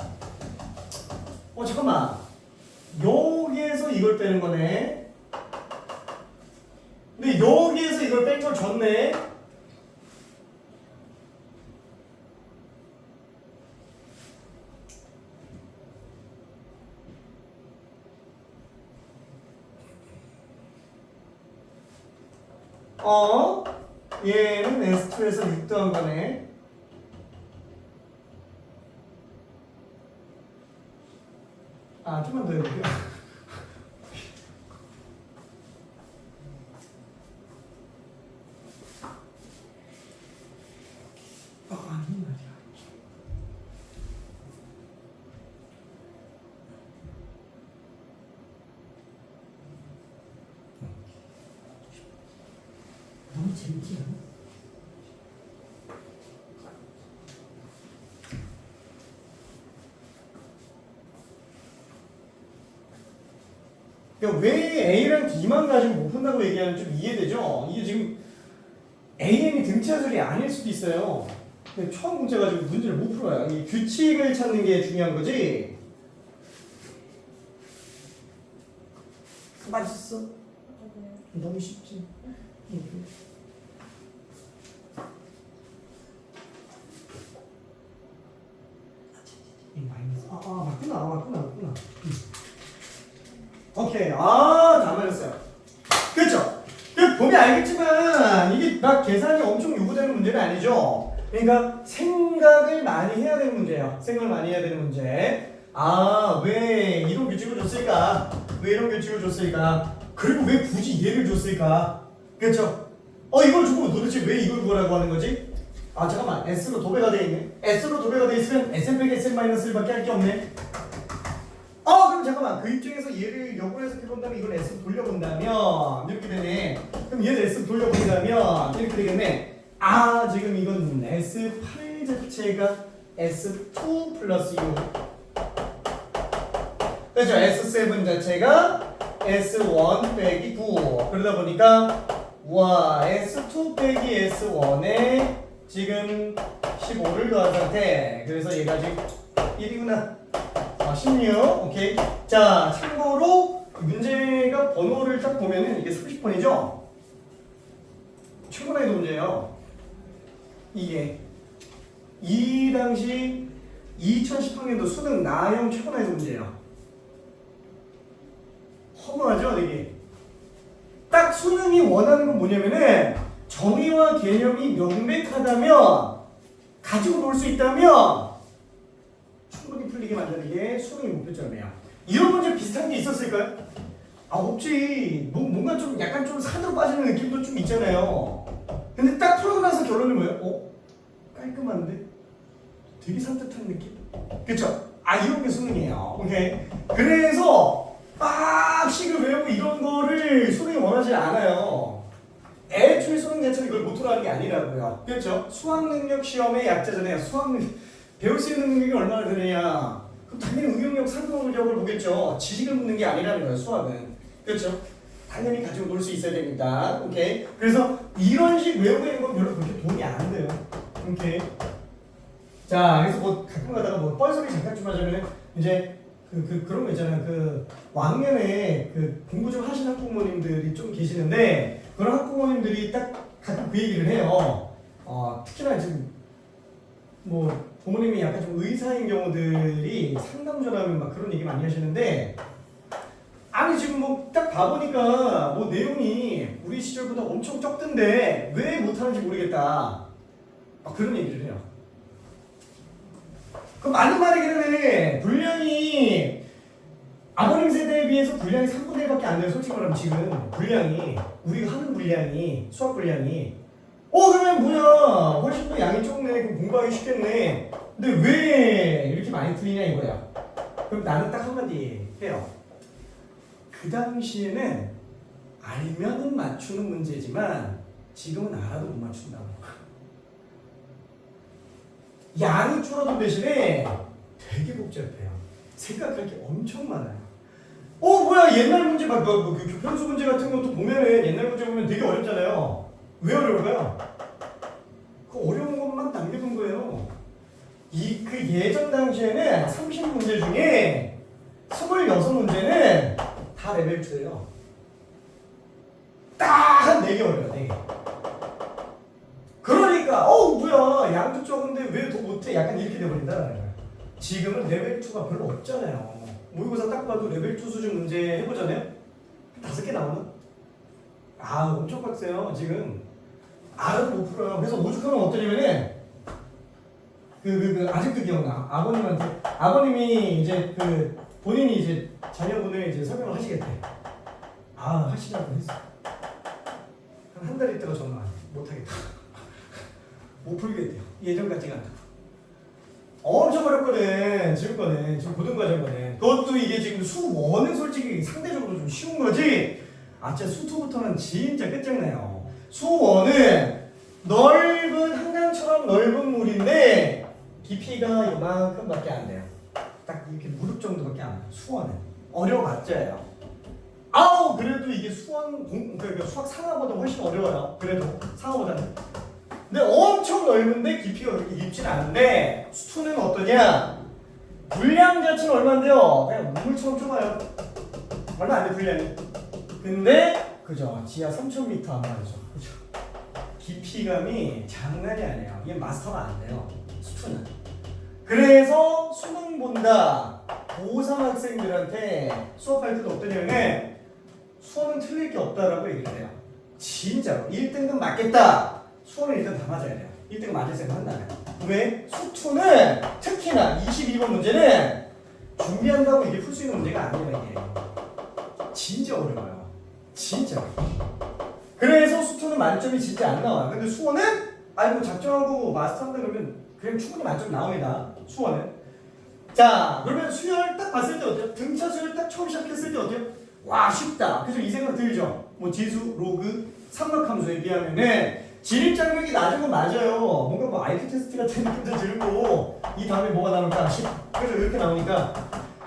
잠깐만. 여기에서 이걸 빼는 거네. 근데 여기에서 이걸 뺀 걸 줬네. 얘는 S2에서 6 더한 거네. 좀만 더 해볼게요. 아니 말이야. 너무 재밌지 않아? 그러니까 왜 A랑 D만 가지고 못 푼다고 얘기하면 좀 이해되죠? 이게 지금 AM이 등차수열이 아닐 수도 있어요. 근데 처음 문제 가지고 문제를 못 풀어요. 이 규칙을 찾는 게 중요한 거지. 맞았어? 너무 쉽지. 맞구나. 오케이. 다 맞았어요. 그렇죠? 보면 알겠지만 이게 막 계산이 엄청 요구되는 문제는 아니죠. 그러니까 생각을 많이 해야 되는 문제예요. 생각을 많이 해야 되는 문제. 왜 이런 규칙을 줬을까? 왜 이런 규칙을 줬을까? 그리고 왜 굳이 얘를 줬을까? 그렇죠? 이걸 주고 도대체 왜 이걸 구하라고 하는 거지? 잠깐만. S로 도배가 돼 있네. S로 도배가 돼 있으면 SM 빼기 SM-1을 밖에 할 게 없네. 그럼 잠깐만. 그 입장에서 얘를 역으로 해석해본다면 이걸 S로 돌려본다면 이렇게 되네. 그럼 얘를 S로 돌려본다면 이렇게 되겠네. 지금 이건 S8 자체가 S2 플러스 6. 그렇죠? S7 자체가 S1 빼기 9. 그러다 보니까 S2 빼기 S1에 지금 15를 더한 상태. 그래서 얘가 지금 1이구나. 16. 오케이. 자, 참고로 문제가 번호를 딱 보면은 이게 30번이죠? 최고난이도 문제예요. 이게 이 당시 2010학년도 수능 나형 최고난이도 문제예요. 허무하죠, 되게. 딱 수능이 원하는 건 뭐냐면은 정의와 개념이 명백하다면 가지고 놀 수 있다면 충분히 풀리게 만드는 게 수능의 목표점이에요. 이런 문제 비슷한 게 있었을까요? 없지. 뭔가 좀 약간 좀 산으로 빠지는 느낌도 좀 있잖아요. 근데 딱 풀고 나서 결론이 뭐예요? 깔끔한데? 되게 산뜻한 느낌? 그쵸? 이런 게 수능이에요. 오케이? 그래서 식을 외우고 이런 거를 수능이 원하지 않아요. 애초에 수능 자체는 이걸 모토로 하는 게 아니라고요. 그렇죠? 수학능력 시험의 약자잖아요. 배울 수 있는 능력이 얼마나 되느냐. 그럼 당연히 응용력, 상상력을 보겠죠. 지식을 묻는 게 아니라는 거예요, 수학은. 그렇죠? 당연히 가지고 놀 수 있어야 됩니다. 오케이? 그래서 이런 식 외우고 있는 건 별로 그렇게 도움이 안 돼요. 오케이? 자, 그래서 가끔 가다가 뻘소리 잠깐 좀 하자면 이제 그런 거 있잖아요. 왕년에 공부 좀 하신 학부모님들이 좀 계시는데 그런 학부모님들이 딱 가끔 그 얘기를 해요. 특히나 지금 부모님이 약간 좀 의사인 경우들이 상담 전화하면 막 그런 얘기 많이 하시는데 아니 지금 뭐 딱 봐보니까 뭐 내용이 우리 시절보다 엄청 적던데 왜 못하는지 모르겠다. 그런 얘기를 해요. 그 맞는 말이기는 해. 분량이 아버님 세대에 비해서 분량이 3분의 1밖에 안 돼요. 솔직히 말하면 지금 분량이 우리가 하는 분량이 수학 분량이 그러면 뭐야 훨씬 더 양이 적네. 그럼 공부하기 쉽겠네. 근데 왜 이렇게 많이 틀리냐 이거야. 그럼 나는 딱 한마디 해요. 그 당시에는 알면은 맞추는 문제지만 지금은 알아도 못 맞춘다고. 양이 줄어든 대신에 되게 복잡해요. 생각할 게 엄청 많아요. 뭐야 옛날 문제 막 교편수 문제 같은 것도 보면은 옛날 문제 보면 되게 어렵잖아요. 왜 어려워요? 그 어려운 것만 남겨둔 거예요. 그 예전 당시에는 30문제 중에 26문제는 다 레벨 2예요. 딱 한 4개 어려요. 4개. 그러니까 뭐야 양도 적은데 왜 더 못해? 약간 이렇게 돼버린다는 거예요. 지금은 레벨 2가 별로 없잖아요. 모의고사 딱 봐도 레벨 2 수준 문제 해보잖아요. 5개 나오나? 엄청 빡세요. 지금 알아도 못 풀어요. 그래서 오죽하면 어떠냐면은 아직도 기억나. 아버님이 이제 본인이 이제 자녀분을 이제 설명을 하시겠대. 하시라고 했어. 한 달 있다가 전화 못하겠다. 못 풀겠대요. 예전 같지가 않다. 엄청 어렵거든. 지금 고등과정 거는. 그것도 이게 지금 수1은 솔직히 상대적으로 좀 쉬운 거지. 진짜 수2부터는 진짜 끝장나요. 수1은 넓은 한강처럼 넓은 물인데 깊이가 이만큼밖에 안 돼요. 딱 이렇게 무릎 정도밖에 안 돼요. 수1은 어려워봤자예요. 그래도 이게 그러니까 수학 상하보다 훨씬 어려워요. 그래도 상하보다는. 근데 엄청 넓은데 깊이가 그렇게 깊진 않은데 수2는 어떠냐? 분량 자체는 얼마인데요? 그냥 물처럼 좁아요. 얼마 안 돼 분량이. 근데 그죠? 지하 3,000m 안 말이죠. 그죠? 깊이감이 장난이 아니에요. 이게 마스터가 안 돼요. 수2는. 그래서 수능 본다. 고3 학생들한테 수업할 때도 어떠냐면 수업은 틀릴 게 없다라고 얘기를 해요. 진짜로 1등급 맞겠다. 수업은 일단 다 맞아야 돼요. 1등급 맞을 생각 한다면. 왜? 수2는 특히나 22번 문제는 준비한다고 이게 풀 수 있는 문제가 아니에요. 이게 진짜 어려워요. 진짜. 그래서 수2는 만점이 진짜 안 나와요. 근데 수원은 작정하고 마스터한다 그러면 그냥 충분히 만점 나옵니다. 수원은. 자, 그러면 수열 딱 봤을 때 어때요? 등차 수열 딱 처음 시작했을 때 어때요? 와, 쉽다. 그죠? 이 생각 들죠? 뭐 지수, 로그, 삼각함수에 비하면은 진입장벽이 낮은 건 맞아요. 뭔가 뭐 IQ 테스트 같은 느낌도 들고 이 다음에 뭐가 나올까? 10. 그죠? 이렇게 나오니까.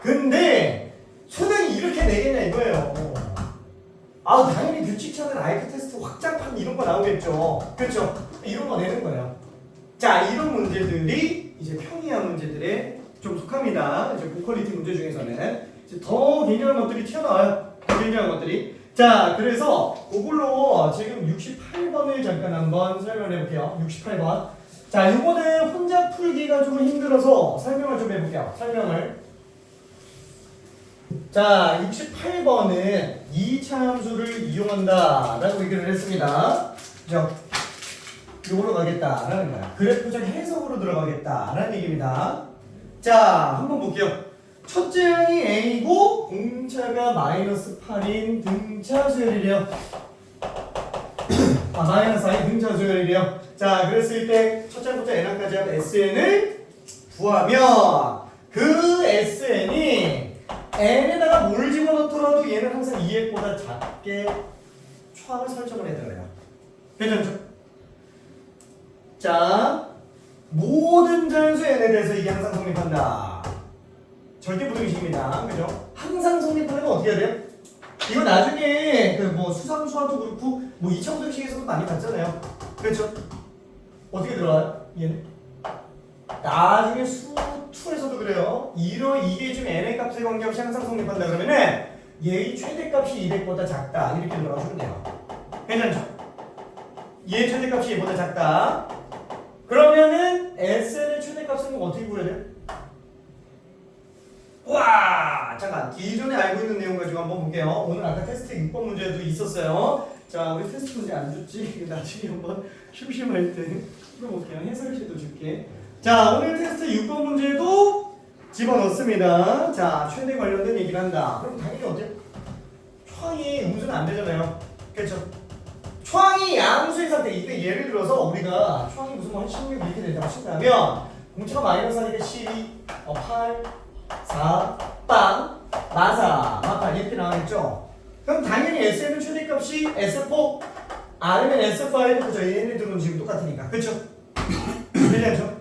근데 수능이 이렇게 내겠냐 이거예요. 당연히 규칙차는 IQ 테스트 확장판 이런 거 나오겠죠. 그렇죠? 이런 거 내는 거예요. 자, 이런 문제들이 이제 평이한 문제들에 좀 속합니다. 이제 고퀄리티 문제 중에서는 이제 더 굉장한 것들이 튀어나와요. 더 굉장한 것들이. 자, 그래서 그걸로 지금 68번을 잠깐 한번 설명해 볼게요. 68번. 자, 이거는 혼자 풀기가 좀 힘들어서 설명을 좀 해볼게요. 설명을. 자, 68번은 2차 함수를 이용한다 라고 얘기를 했습니다. 그죠? 요거로 가겠다라는 거야. 그래프적 해석으로 들어가겠다라는 얘기입니다. 자, 한번 볼게요. 첫째 항이 A고 공차가 마이너스 8인 등차 수열이래요. 마이너스 4인 등차 수열이래요. 자, 그랬을 때 첫째 항부터 n항까지 하면 SN을 구하면 그 SN이 n에다가 뭘 집어넣더라도 얘는 항상 2x보다 작게 초항을 설정을 해달래요. 괜찮죠? 자, 모든 자연수 n에 대해서 이게 항상 성립한다. 절대 부등식입니다. 그죠? 항상 성립하는 건 어떻게 해야 돼요? 이거 나중에 뭐 수상수화도 그렇고 뭐 2차 부등식에서도 많이 봤잖아요. 그렇죠? 어떻게 들어가요? 얘는? 나중에 수2에서도 그래요. 이게 지금 n의 값에 관계없이 항상 성립한다 그러면은 얘의 최대값이 200보다 작다. 이렇게 들어가주면 돼요. 괜찮죠? 얘의 최대값이 얘보다 작다. 그러면은 SN의 최대 최대값은 어떻게 구해야 돼? 와! 잠깐 기존에 알고 있는 내용 가지고 한번 볼게요. 오늘 아까 테스트 6번 문제도 있었어요. 자, 우리 테스트 문제 안 줬지? 나중에 한번 심심할 때 풀어볼게요. 해설시도 줄게. 자, 오늘 테스트 6번 문제도 집어넣습니다. 자, 최대 관련된 얘기를 한다. 그럼 당연히 어때? 초항이 음수는 안 되잖아요. 그렇죠? 초항이 양수의 상태. 이때 예를 들어서 우리가 초항이 무슨 뭐 한 16 이렇게 된다고 친다면 공차가 마이너스 하니까 12, 8, 4, 빵, 마사, 마팔 이렇게 나와있죠? 그럼 당연히 SN은 최대값이 S4, R면 S5, 그죠? 얘네들은 지금 똑같으니까. 그쵸? 되죠?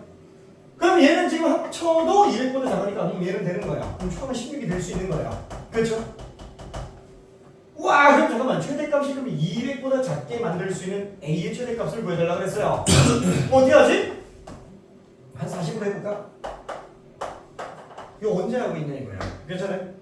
그럼 얘는 지금 합쳐도 200보다 작으니까 그럼 얘는 되는 거야. 그럼 초항은 16이 될 수 있는 거야. 그쵸? 와, 그럼 잠깐만. 최대값이 그럼 200보다 작게 만들 수 있는 A의 최대값을 구해달라고 그랬어요. 어떻게 하지? 한 40으로 해볼까? 이거 언제 하고 있냐 이거야. 괜찮아요?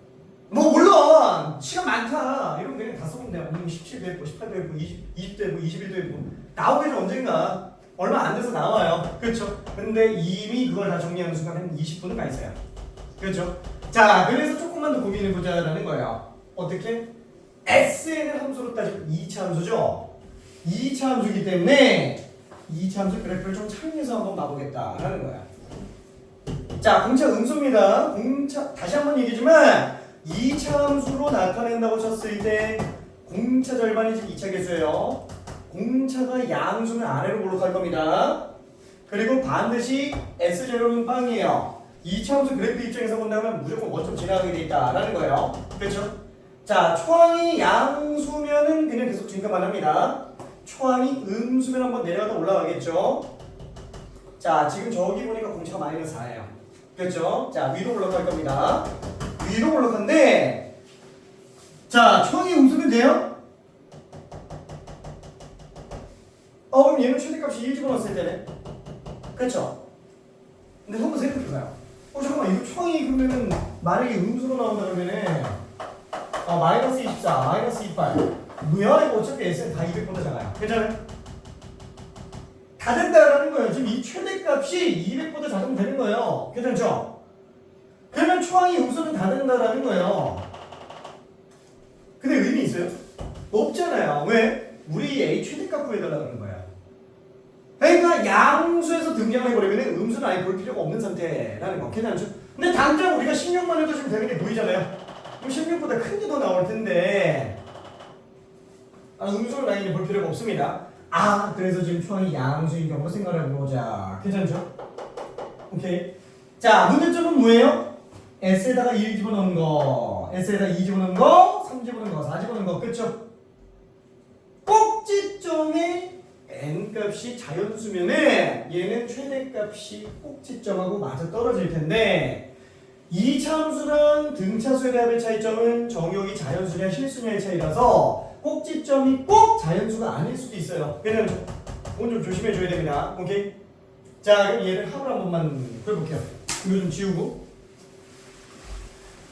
뭐 물론 시간 많다 이러면 그냥 다 써보면 돼요. 17도 해보고 18도 해보고 20도 해보고 21도 해보고 나오겠죠. 언젠가 얼마 안 돼서 나와요. 그렇죠? 근데 이미 그걸 다 정리하는 순간 한 20분은 가 있어요. 그렇죠? 자, 그래서 조금만 더 고민해보자라는 거예요. 어떻게? SN을 함수로 따지면 2차 함수죠? 2차 함수이기 때문에 2차 함수 그래프를 좀 참여해서 한번 봐보겠다라는 거야. 자, 공차 음수입니다. 공차 다시 한번 얘기지만 2차 함수로 나타낸다고 쳤을 때 공차 절반이 지금 2차 계수예요. 공차가 양수는 아래로 올라갈 겁니다. 그리고 반드시 S0는 빵이에요. 2차 함수 그래프 입장에서 본다면 무조건 원점 지나가게 돼 있다라는 거예요. 그렇죠? 자, 초항이 양수면은 그냥 계속 증가만 합니다. 초항이 음수면 한번 내려가다 올라가겠죠. 자, 지금 저기 보니까 공차가 마이너스 4예요. 그렇죠? 자, 위로 올라갈 겁니다. 위로 올라가는데, 자, 초항이 음수면 돼요? 그럼 얘는 최대값이 1 집어넣었을 때네. 그렇죠? 근데 한번 생각해봐요. 잠깐만, 이거 초항이 그러면은 만약에 음수로 나온다 그러면은 마이너스 24, 마이너스 28. 뭐야? 이거 어차피 S는 다 200보다 작아요. 괜찮아요? 다 된다라는 거예요. 지금 이 최대값이 200보다 작으면 되는 거예요. 괜찮죠? 그러면 초항이 음수는 다 된다라는 거예요. 근데 의미 있어요? 없잖아요. 왜? 우리 A 최대값 구해달라는 거야. 그러니까 양수에서 등장해버리면 음수는 아예 볼 필요가 없는 상태라는 거. 괜찮죠? 근데 당장 우리가 16만 해도 지금 되는 게 보이잖아요. 그럼 16보다 큰 게 더 나올 텐데 음수를 당연히 볼 필요가 없습니다. 그래서 지금 초항이 양수인 경우 생각을 해보자. 괜찮죠? 오케이. 자, 문제점은 뭐예요? S에다가 1 집어넣은 거, S에다 2 집어넣은 거, 3 집어넣은 거, 4 집어넣은 거, 그쵸? 꼭지점에 N값이 자연수면은 얘는 최대값이 꼭지점하고 맞아 떨어질 텐데 2차 함수랑 등차수의 대합의 차이점은 정역이 자연수냐 실수냐의 차이라서 꼭지점이 꼭 자연수가 아닐 수도 있어요. 그냥 그건 좀 조심해 줘야 됩니다. 오케이? 자, 그럼 얘를 합을 한 번만 풀어볼게요. 이거 좀 지우고.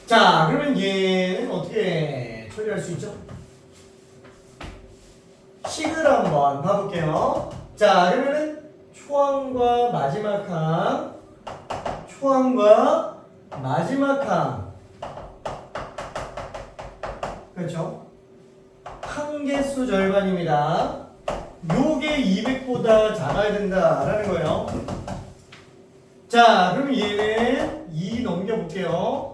자, 그러면 얘는 어떻게 처리할 수 있죠? 식을 한번 봐볼게요. 자, 그러면은 초항과 마지막 항, 초항과 마지막 항, 그렇죠? 항계수 절반입니다. 요게 200보다 작아야 된다라는 거예요. 자, 그럼 얘는 2 넘겨볼게요.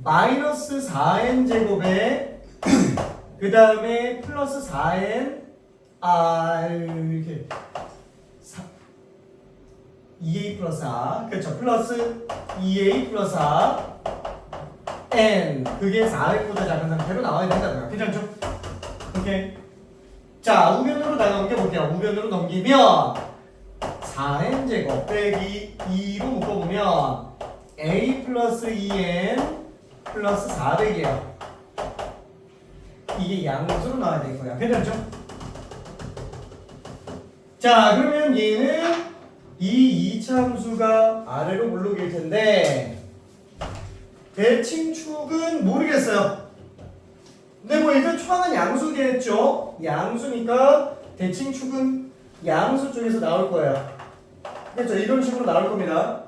마이너스 4n 제곱에 그 다음에 플러스 4n 이렇게 2a 플러스 4 그렇죠. 플러스 2a 플러스 4 n 그게 400보다 작은 상태로 나와야 된다고요. 괜찮죠? 오케이. 자, 우변으로 다 넘겨볼게요. 우변으로 넘기면 4n 제곱 빼기 2로 묶어보면 a 플러스 2n 플러스 400이에요. 이게 양수로 나와야 될 거야. 괜찮죠? 자, 그러면 얘는 이 2차 함수가 아래로 물러길 텐데 대칭축은 모르겠어요. 근데 뭐 일단 초항은 양수겠죠? 양수니까 대칭축은 양수 쪽에서 나올 거예요. 그렇죠? 이런 식으로 나올 겁니다.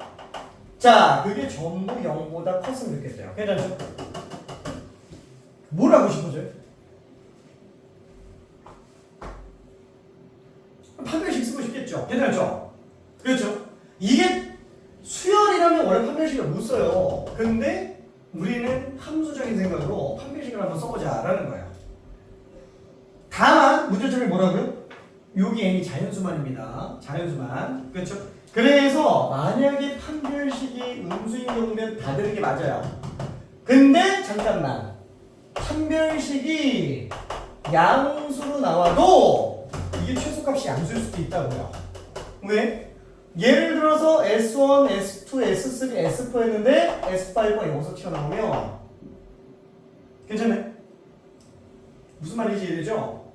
자, 그게 전부 0보다 컸으면 좋겠대요. 괜찮죠? 뭘 하고 싶어져요? 판별식 쓰고 싶겠죠? 괜찮죠? 그렇죠? 이게 수열이라면 원래 판별식을 못 써요. 근데 우리는 함수적인 생각으로 판별식을 한번 써보자라는 거예요. 다만 문제점이 뭐라고요? 여기 n이 자연수만입니다. 자연수만. 그렇죠? 그래서 만약에 판별식이 음수인 경우면 다 되는 게 맞아요. 근데 잠깐만. 판별식이 양수로 나와도 이게 최소값이 양수일 수도 있다고요. 왜? 예를 들어서 S1, S2, S3, S4 했는데 S5가 여기서 튀어나오면 괜찮아요? 무슨 말인지 이해되죠?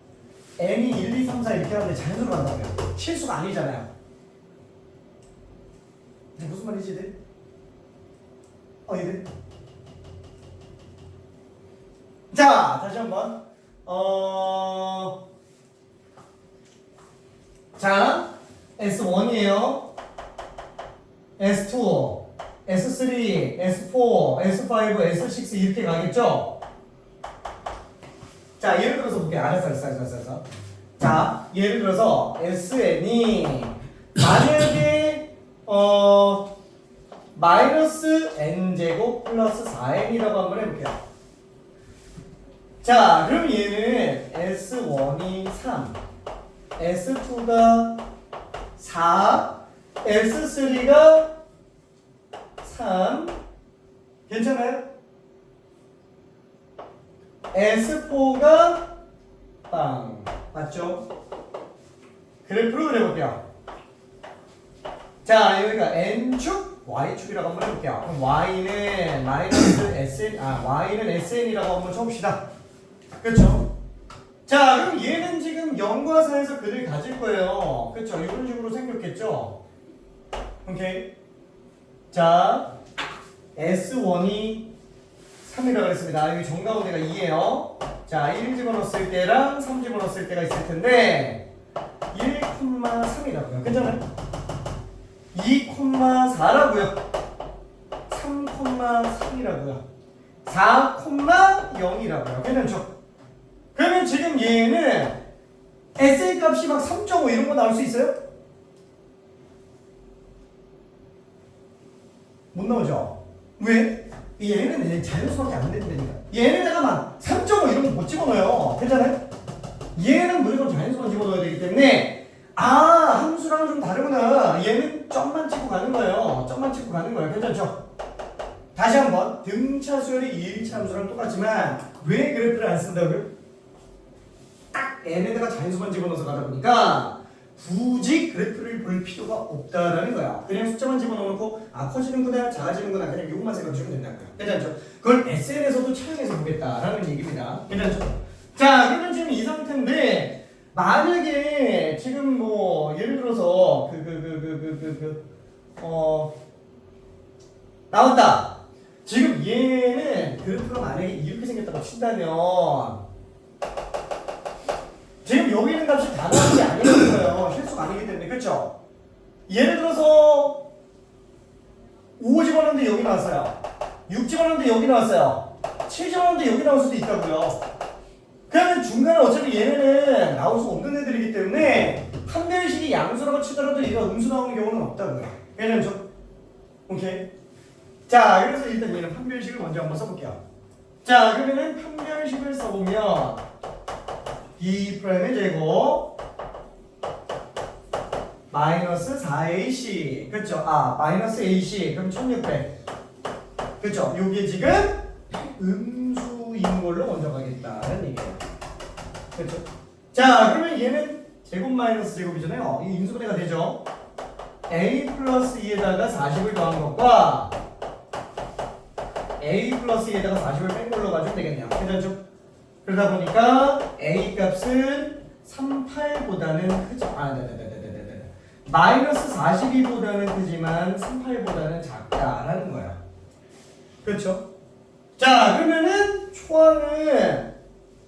n이 1, 2, 3, 4 이렇게 하는데 자연수로 간다고요. 실수가 아니잖아요. 이제 무슨 말인지 이해돼? 이해돼? 자, 다시 한번 자, S1이에요. S2, S3, S4, S5, S6 이렇게 가겠죠? 자, 예를 들어서 볼게요. 알았어. 자, 예를 들어서 SN이 만약에 마이너스 n제곱 플러스 4n이라고 한번 해볼게요. 자, 그럼 얘는 S1이 3, S2가 4, S3가 3. 괜찮아요? S4가 빵. 맞죠? 그래프로 그려볼게요. 자, 여기가 N축, Y축이라고 한번 해볼게요. 그럼 Y는 마이너스 SN, Y는 SN이라고 한번 쳐봅시다. 그렇죠? 자, 그럼 얘는 지금 0과 4에서 그를 가질 거예요. 그렇죠? 이런 식으로 생겼겠죠? 오케이. 자, S1이 3이라고 했습니다. 여기 정가운데가 2예요. 자, 1 집어넣었을 때랑 3 집어넣었을 때가 있을 텐데 1,3이라고요. 괜찮아요? 2,4라고요. 3,3이라고요. 4,0이라고요. 괜찮죠? 그러면 지금 얘는 SA 값이 막 3.5 이런 거 나올 수 있어요? 못 나오죠? 왜? 얘는 자연수밖에 안 된다니까. 얘네다가 막 3.5 이런 거 못 집어넣어요. 괜찮아요? 얘는 무조건 자연수만 집어넣어야 되기 때문에 함수랑은 좀 다르구나. 얘는 점만 찍고 가는 거예요. 점만 찍고 가는 거예요. 괜찮죠? 다시 한번 등차 수열이 2일차 함수랑 똑같지만 왜 그래프를 안 쓴다고요? 딱 n에다가 자연수만 집어넣어서 가다 보니까 굳이 그래프를 볼 필요가 없다라는 거야. 그냥 숫자만 집어넣어놓고 커지는구나 작아지는구나 그냥 이것만 생각하시면 된다고요. 괜찮죠? 그걸 SN에서도 차용해서 보겠다라는 얘기입니다. 괜찮죠? 자, 그러면 지금 이 상태인데 만약에 지금 뭐 예를 들어서 나왔다. 지금 얘는 그래프가 만약에 이렇게 생겼다고 친다면 지금 여기 있는 값이 다 나오는 게 아니라는 거예요. 실수가 아니기 때문에. 그렇죠? 예를 들어서 5 집어넣는데 여기 나왔어요. 6 집어넣는데 여기 나왔어요. 7 집어넣는데 여기 나올 수도 있다고요. 그러면 중간에 어차피 얘네는 나올 수 없는 애들이기 때문에 판별식이 양수라고 치더라도 얘가 음수 나오는 경우는 없다고요. 괜찮죠? 오케이. 자, 그래서 일단 얘는 판별식을 먼저 한번 써볼게요. 자, 그러면은 판별식을 써보면 B'의 제곱 마이너스 4AC 그렇죠? 마이너스 AC 그럼 1600 그렇죠? 요게 지금 음수인 걸로 먼저 가겠다는 얘기예요. 그렇죠? 자, 그러면 얘는 제곱 마이너스 제곱이잖아요. 이 인수분해가 되죠? A 플러스 2에다가 40을 더한 것과 A 플러스 2에다가 40을 뺀 걸로 가지면 되겠네요. 괜찮죠? 그러다 보니까 A 값은 38보다는 크죠. 마이너스 42보다는 크지만 38보다는 작다라는 거야. 그렇죠? 자, 그러면은 초항은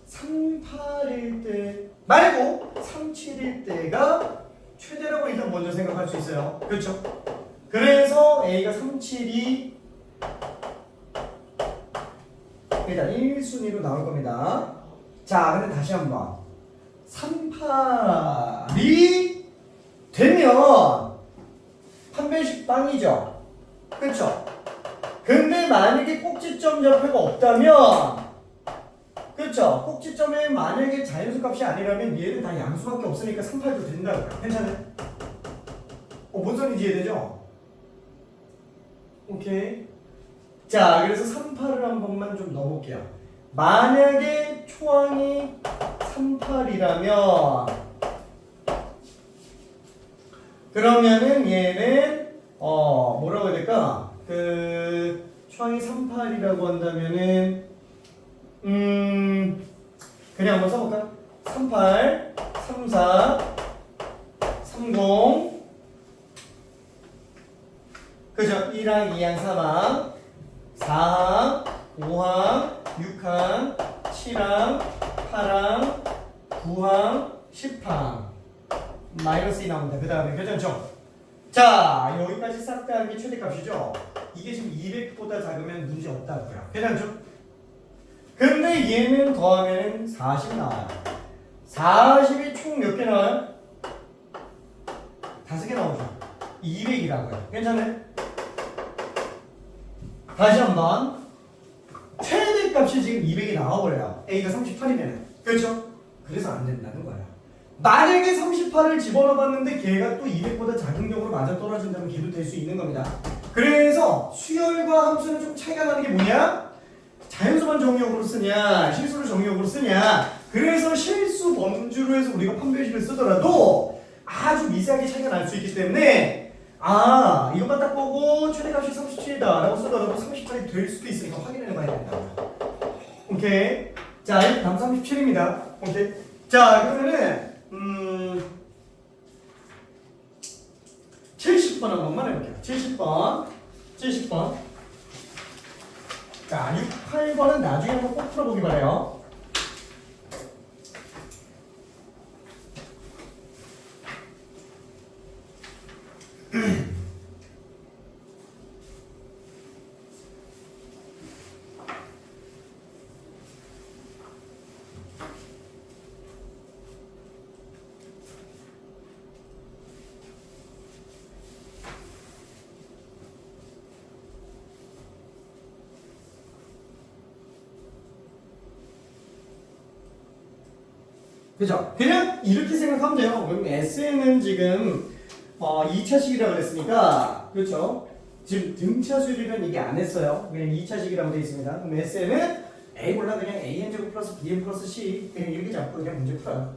38일 때 말고 37일 때가 최대라고 일단 먼저 생각할 수 있어요. 그렇죠? 그래서 A가 37이 일단 1순위로 나올 겁니다. 자, 근데 다시 한번 38이 되면 판별식 빵이죠. 그렇죠? 근데 만약에 꼭지점 좌표가 없다면 그렇죠? 꼭지점에 만약에 자연수 값이 아니라면 얘는 다 양수밖에 없으니까 38도 된다고요. 괜찮아요? 뭔 소리인지 이해되죠? 오케이. 자, 그래서 38을 한 번만 좀 넣어볼게요. 만약에 초항이 38이라면 그러면은 얘는 뭐라고 해야 될까? 그 초항이 38이라고 한다면은 그냥 한번 써볼까? 38, 34, 30 그죠? 1항, 2항, 3항 4항, 5항, 6항, 7항, 8항, 9항, 10항 마이너스 2 나옵니다. 그 다음에 교전점. 자, 여기까지 싹 다 한 게 최대값이죠. 이게 지금 200보다 작으면 문제 없다고요. 괜찮죠? 근데 얘는 더하면 40 나와요. 40이 총 몇 개 나와요? 5개 나오죠. 200이라고요. 괜찮아요? 다시 한번 최대값이 지금 200이 나와버려요. A가 38이면 그렇죠? 그래서 안 된다는 거야. 만약에 38을 집어넣어봤는데 걔가 또 200보다 작은 경우로 맞아 떨어진다면 걔도 될 수 있는 겁니다. 그래서 수열과 함수는 좀 차이가 나는 게 뭐냐? 자연수만 정의역으로 쓰냐 실수를 정의역으로 쓰냐. 그래서 실수 범주로 해서 우리가 판별식을 쓰더라도 아주 미세하게 차이가 날 수 있기 때문에 이것만 딱 보고 최대값이 37이다 라고 쓰더라도 38이 될 수도 있으니까 확인해 봐야 된다. 오케이. 자, 다음 37입니다. 오케이. 자, 그러면은 70번 한 번만 해볼게요. 70번. 자, 6, 8번은 나중에 한번 꼭 풀어보기 바래요. 그죠? 그냥 이렇게 생각하면 돼요. 그럼 S는 지금 2차식이라고 그랬으니까 그렇죠? 지금 등차 수열이는 이게 안 했어요. 그냥 2차식이라고 되어 있습니다. 그럼 S는 A 몰라 그냥 AN제곱 플러스 BN 플러스 C 그냥 이렇게 잡고 그냥 문제 풀어요.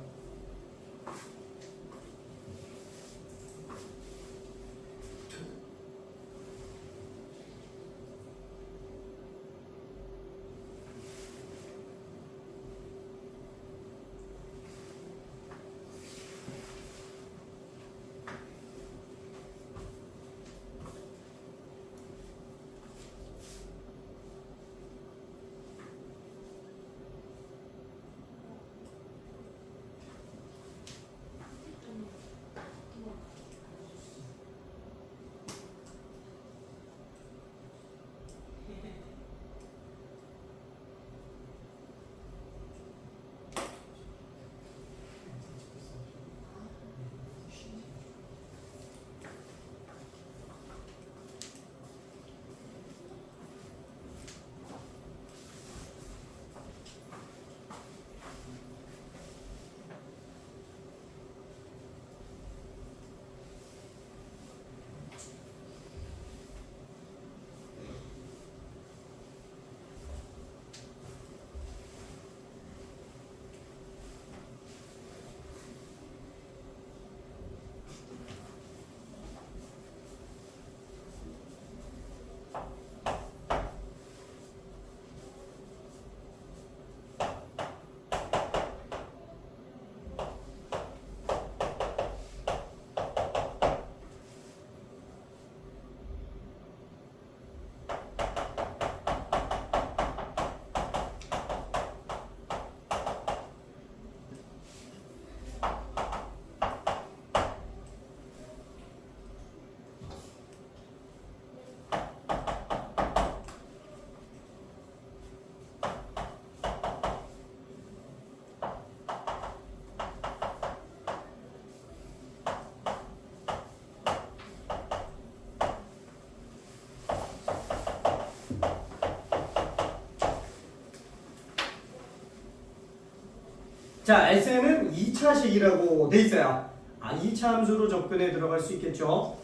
자, SN은 2차식이라고 돼 있어요. 2차 함수로 접근해 들어갈 수 있겠죠.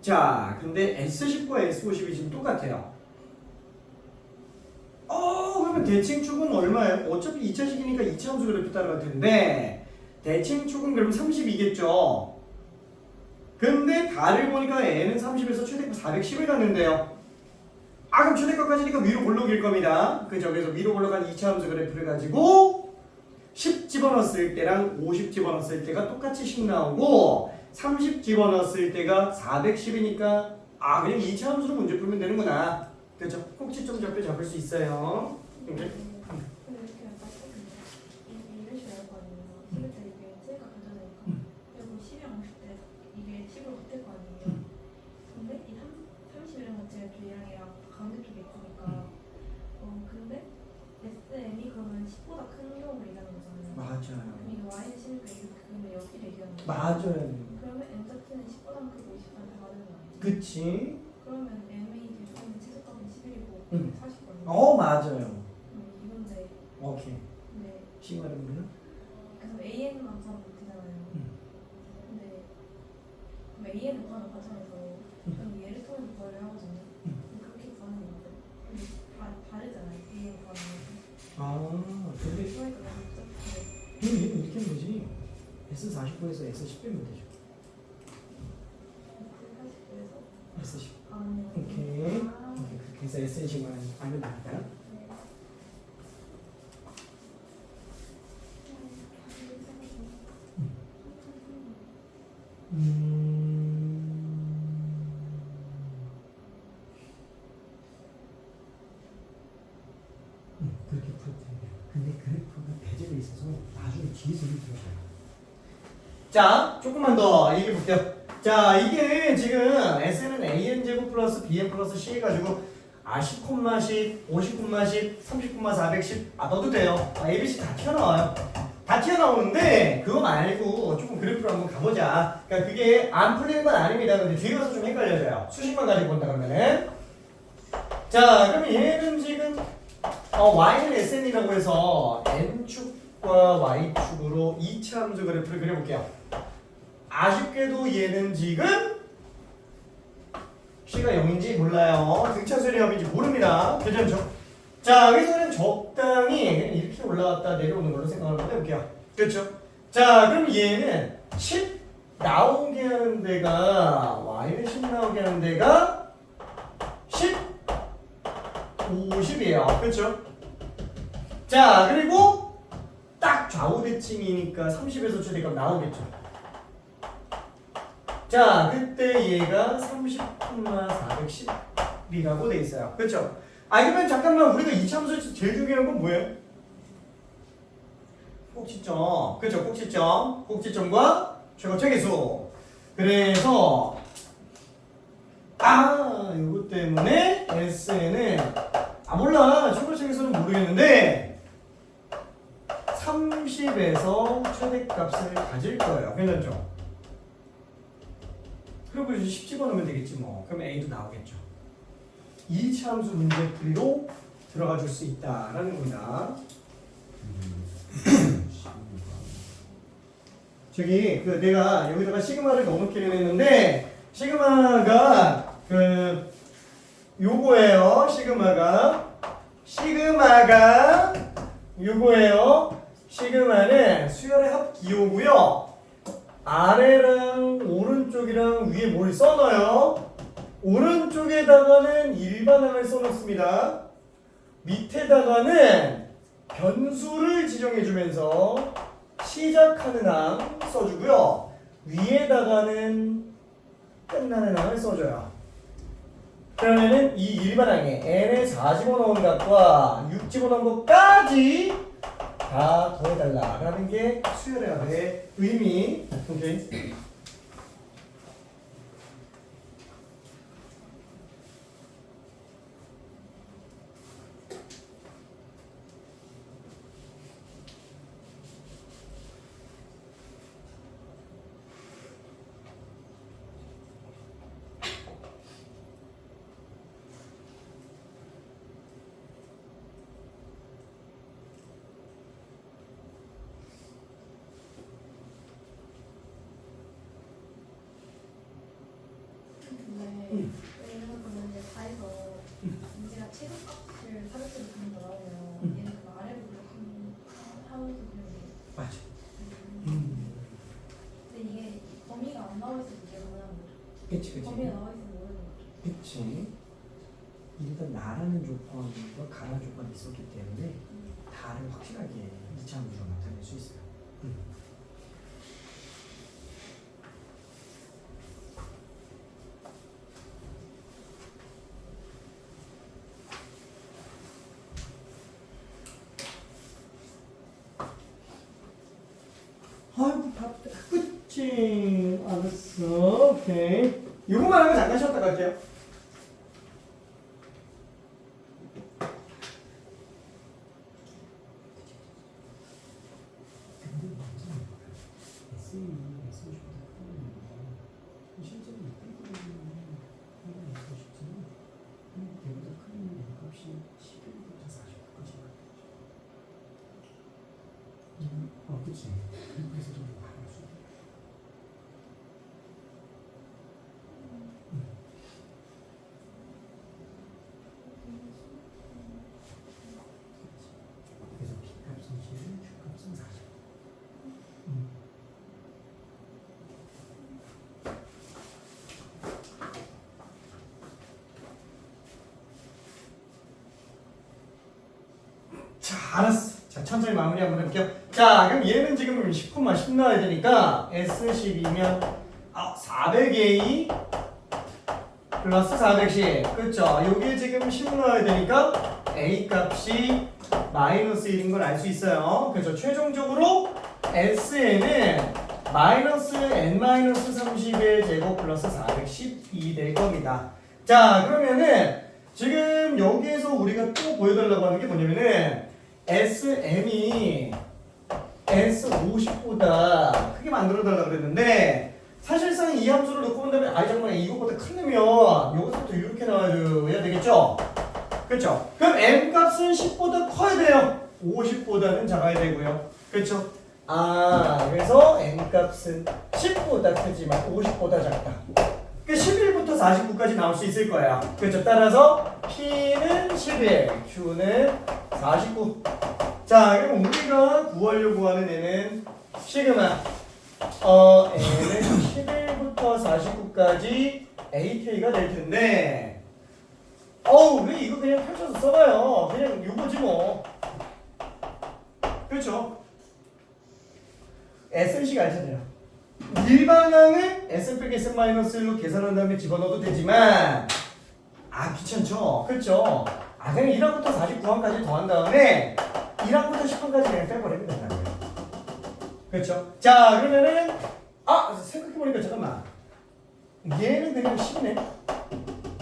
자, 근데 S10과 S50이 지금 똑같아요. 그러면 대칭축은 얼마예요? 어차피 2차식이니까 2차 함수 그래프 따라갈 텐데 대칭축은 그럼 32겠죠. 근데 달을 보니까 N은 30에서 최대값 410을 갔는데요. 그럼 최대값까지니까 위로 올라길 겁니다. 그죠? 그래서 위로 올라간 2차 함수 그래프를 가지고 10 집어넣었을 때랑 50 집어넣었을 때가 똑같이 10 나오고 30 집어넣었을 때가 410이니까 그냥 2차 함수로 문제 풀면 되는구나. 그죠? 꼭지점 좌표 잡을 수 있어요.
근데 이렇게 맞거든요. 이게 이럴 줄 알고 아니에요. 10일 때 이게 셀가 가져가니까 그리고 10이랑 50대 이게 10으로 붙을 거 아니에요. 근데 이 30이랑 같이 B랑이랑 가운데 쪽에 있으니까 근데 SM이 그러면 10보다 큰 경우를 얘기하는 거잖아요.
맞아요.
그럼 이거 Y는 10이니까 이거 그러면 여기를 얘기하는 거예요.
맞아요.
그러면 MZ는 10보다 크고 20보다 작아지는 거 아니에요?
그치?
그러면 MA 대표는 최소값은 11이고 40거든요.
맞아요.
이건데
오케이.
네.
시그마를 보면
그래서 AN만 구하면 되잖아요. 근데 그럼 AN을 구하는 과정에서 저는 얘를 통해서 구하려 하거든요. 그렇게 구하는 게 맞아요. 근데 다르잖아요. AN 구하는 거.
근데
그러니까 너무 복잡해.
얘는 이렇게 하면 되지. S49에서 S10 빼면 되죠.
그래서
S10.
아니요.
오케이. 그래서 SN식만 알면 됩니다. 그렇게 풀어도 돼요. 근데 그래프가 배제돼 있어서 나중에 뒤에서 들어가요. 자, 조금만 더 얘기해 볼게요. 자, 이게 지금 S는 AN제곱 플러스 BN 플러스 C 해가지고 10, 10, 50, 10, 30, 410 넣어도 돼요. ABC 다 튀어나와요. 다 튀어나오는데 그거 말고 조금 그래프로 한번 가보자. 그러니까 그게 안 풀리는 건 아닙니다. 근데 뒤에 가서 좀 헷갈려져요. 수식만 가지고 본다 그러면은. 자, 그럼 얘는 지금 Y는 SN이라고 해서 N축과 Y축으로 2차 함수 그래프를 그려볼게요. 아쉽게도 얘는 지금 C가 0인지 몰라요. 등차수의 합인지 모릅니다. 괜찮죠? 자, 여기서는 적당히 그냥 이렇게 올라갔다 내려오는 걸로 생각을 한번 해볼게요. 그렇죠? 자, 그럼 얘는 10 나오게 하는 데가 Y는 10 나오게 하는 데가 10, 50이에요. 그렇죠? 자, 그리고 딱 좌우 대칭이니까 30에서 최대값 나오겠죠. 자, 그때 얘가 30,410이라고 돼 있어요. 그렇죠? 그러면 잠깐만 우리가 이참수 제일 중요한 건 뭐예요? 꼭지점. 그렇죠? 꼭지점. 꼭지점과 최고 최계수. 그래서 이거 때문에 SN은 몰라. 최고 최계수는 모르겠는데 30에서 최대값을 가질 거예요. 괜찮죠? 그리고 이제 10 집어넣으면 되겠지 뭐. 그럼 A도 나오겠죠. 2차 함수 문제풀이로 들어가 줄 수 있다라는 겁니다. 저기 내가 여기다가 시그마를 넣어놓기로 했는데 시그마가 요거예요. 시그마가 요거예요. 시그마는 수열의 합 기호고요. 아래랑 오른쪽이랑 위에 뭘 써놔요? 오른쪽에다가는 일반항을 써놓습니다. 밑에다가는 변수를 지정해주면서 시작하는 항 써주고요. 위에다가는 끝나는 항을 써줘요. 그러면은 이 일반항에 n에 4 집어넣은 값과 6 집어넣은 것까지 다 더해달라라는 게 수열의 합의 의미. 오케이. 그치.
범위가 나와 있으면 모르는 거죠.
그치. 일단 나라는 조건과 가라는 조건이 있었기 때문에 다를 확실하게 이차함수로 나타낼 수 있어요. 아이고 바쁘다. 그치. 알았어. 오케이. 요거만 하면 잠깐 쉬었다 갈게요.
그치. 그래서 좀 많이 수 그래서 B값은 10, Q값은 40.
자, 알았어. 자, 천천히 마무리 한번 해볼게요. 자, 그럼 얘는 지금 10만 10 나와야 되니까 S10이면 400A 플러스 410. 그렇죠? 여기에 지금 10 나와야 되니까 A 값이 마이너스 1인 걸 알 수 있어요. 그렇죠? 최종적으로 S에는 마이너스 N-30의 제곱 플러스 412 될 겁니다. 자, 그러면은 지금 여기에서 우리가 또 보여달라고 하는 게 뭐냐면은 SM이 S50보다 크게 만들어달라고 그랬는데 사실상 이 함수를 놓고 본다면 잠깐만 이것보다 크려면 여기서부터 이렇게 나와줘야 되겠죠? 그렇죠? 그럼 M값은 10보다 커야 돼요. 50보다는 작아야 되고요. 그렇죠? 그래서 M값은 10보다 크지만 50보다 작다. 그 11부터 49까지 나올 수 있을 거예요. 그렇죠? 따라서 P는 11, Q는 49. 자, 그럼 우리가 구하려고 하는 애는 시그마. N은 11부터 49까지 AK가 될 텐데. 왜 이거 그냥 펼쳐서 써봐요. 그냥 요거지 뭐. 그렇죠? SNC가 알잖아요. 일방향을 S 빼기 S 마이너스 1로 계산한 다음에 집어넣어도 되지만 귀찮죠? 그렇죠? 그냥 1항부터 49항까지 더한 다음에 1항부터 10항까지 그냥 빼버리면 된다고요. 그렇죠? 자, 그러면은 생각해보니까 잠깐만 얘는 그냥 10이네.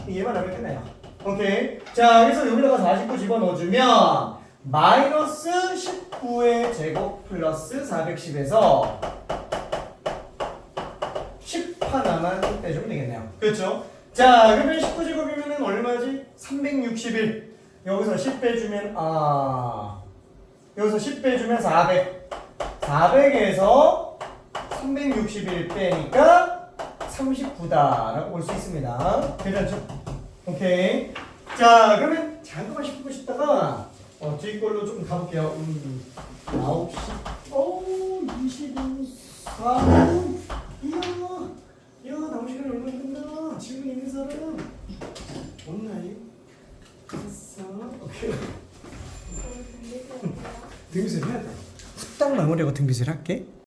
얘만 하면 끝나요. 오케이. 자, 그래서 여기다가 49 집어넣어주면 마이너스 19의 제곱 플러스 410에서 10 하나만 빼주면 되겠네요. 그렇죠? 자, 그러면 19제곱이면 얼마지? 361. 여기서 10 빼주면 여기서 10 빼주면 400. 400에서 361 빼니까 39다라고 볼 수 있습니다. 괜찮죠? 오케이. 자, 그러면 잠깐만 10분 쉬다가 뒤 걸로 좀 가볼게요. 9시 22, 4분. 이야, 남은 시간이 얼마나 끝나? 질문 있는 사람? 없나요? 됐어. 오케이. 등비실 해야 돼. 후딱 마무리하고 등비실 할게.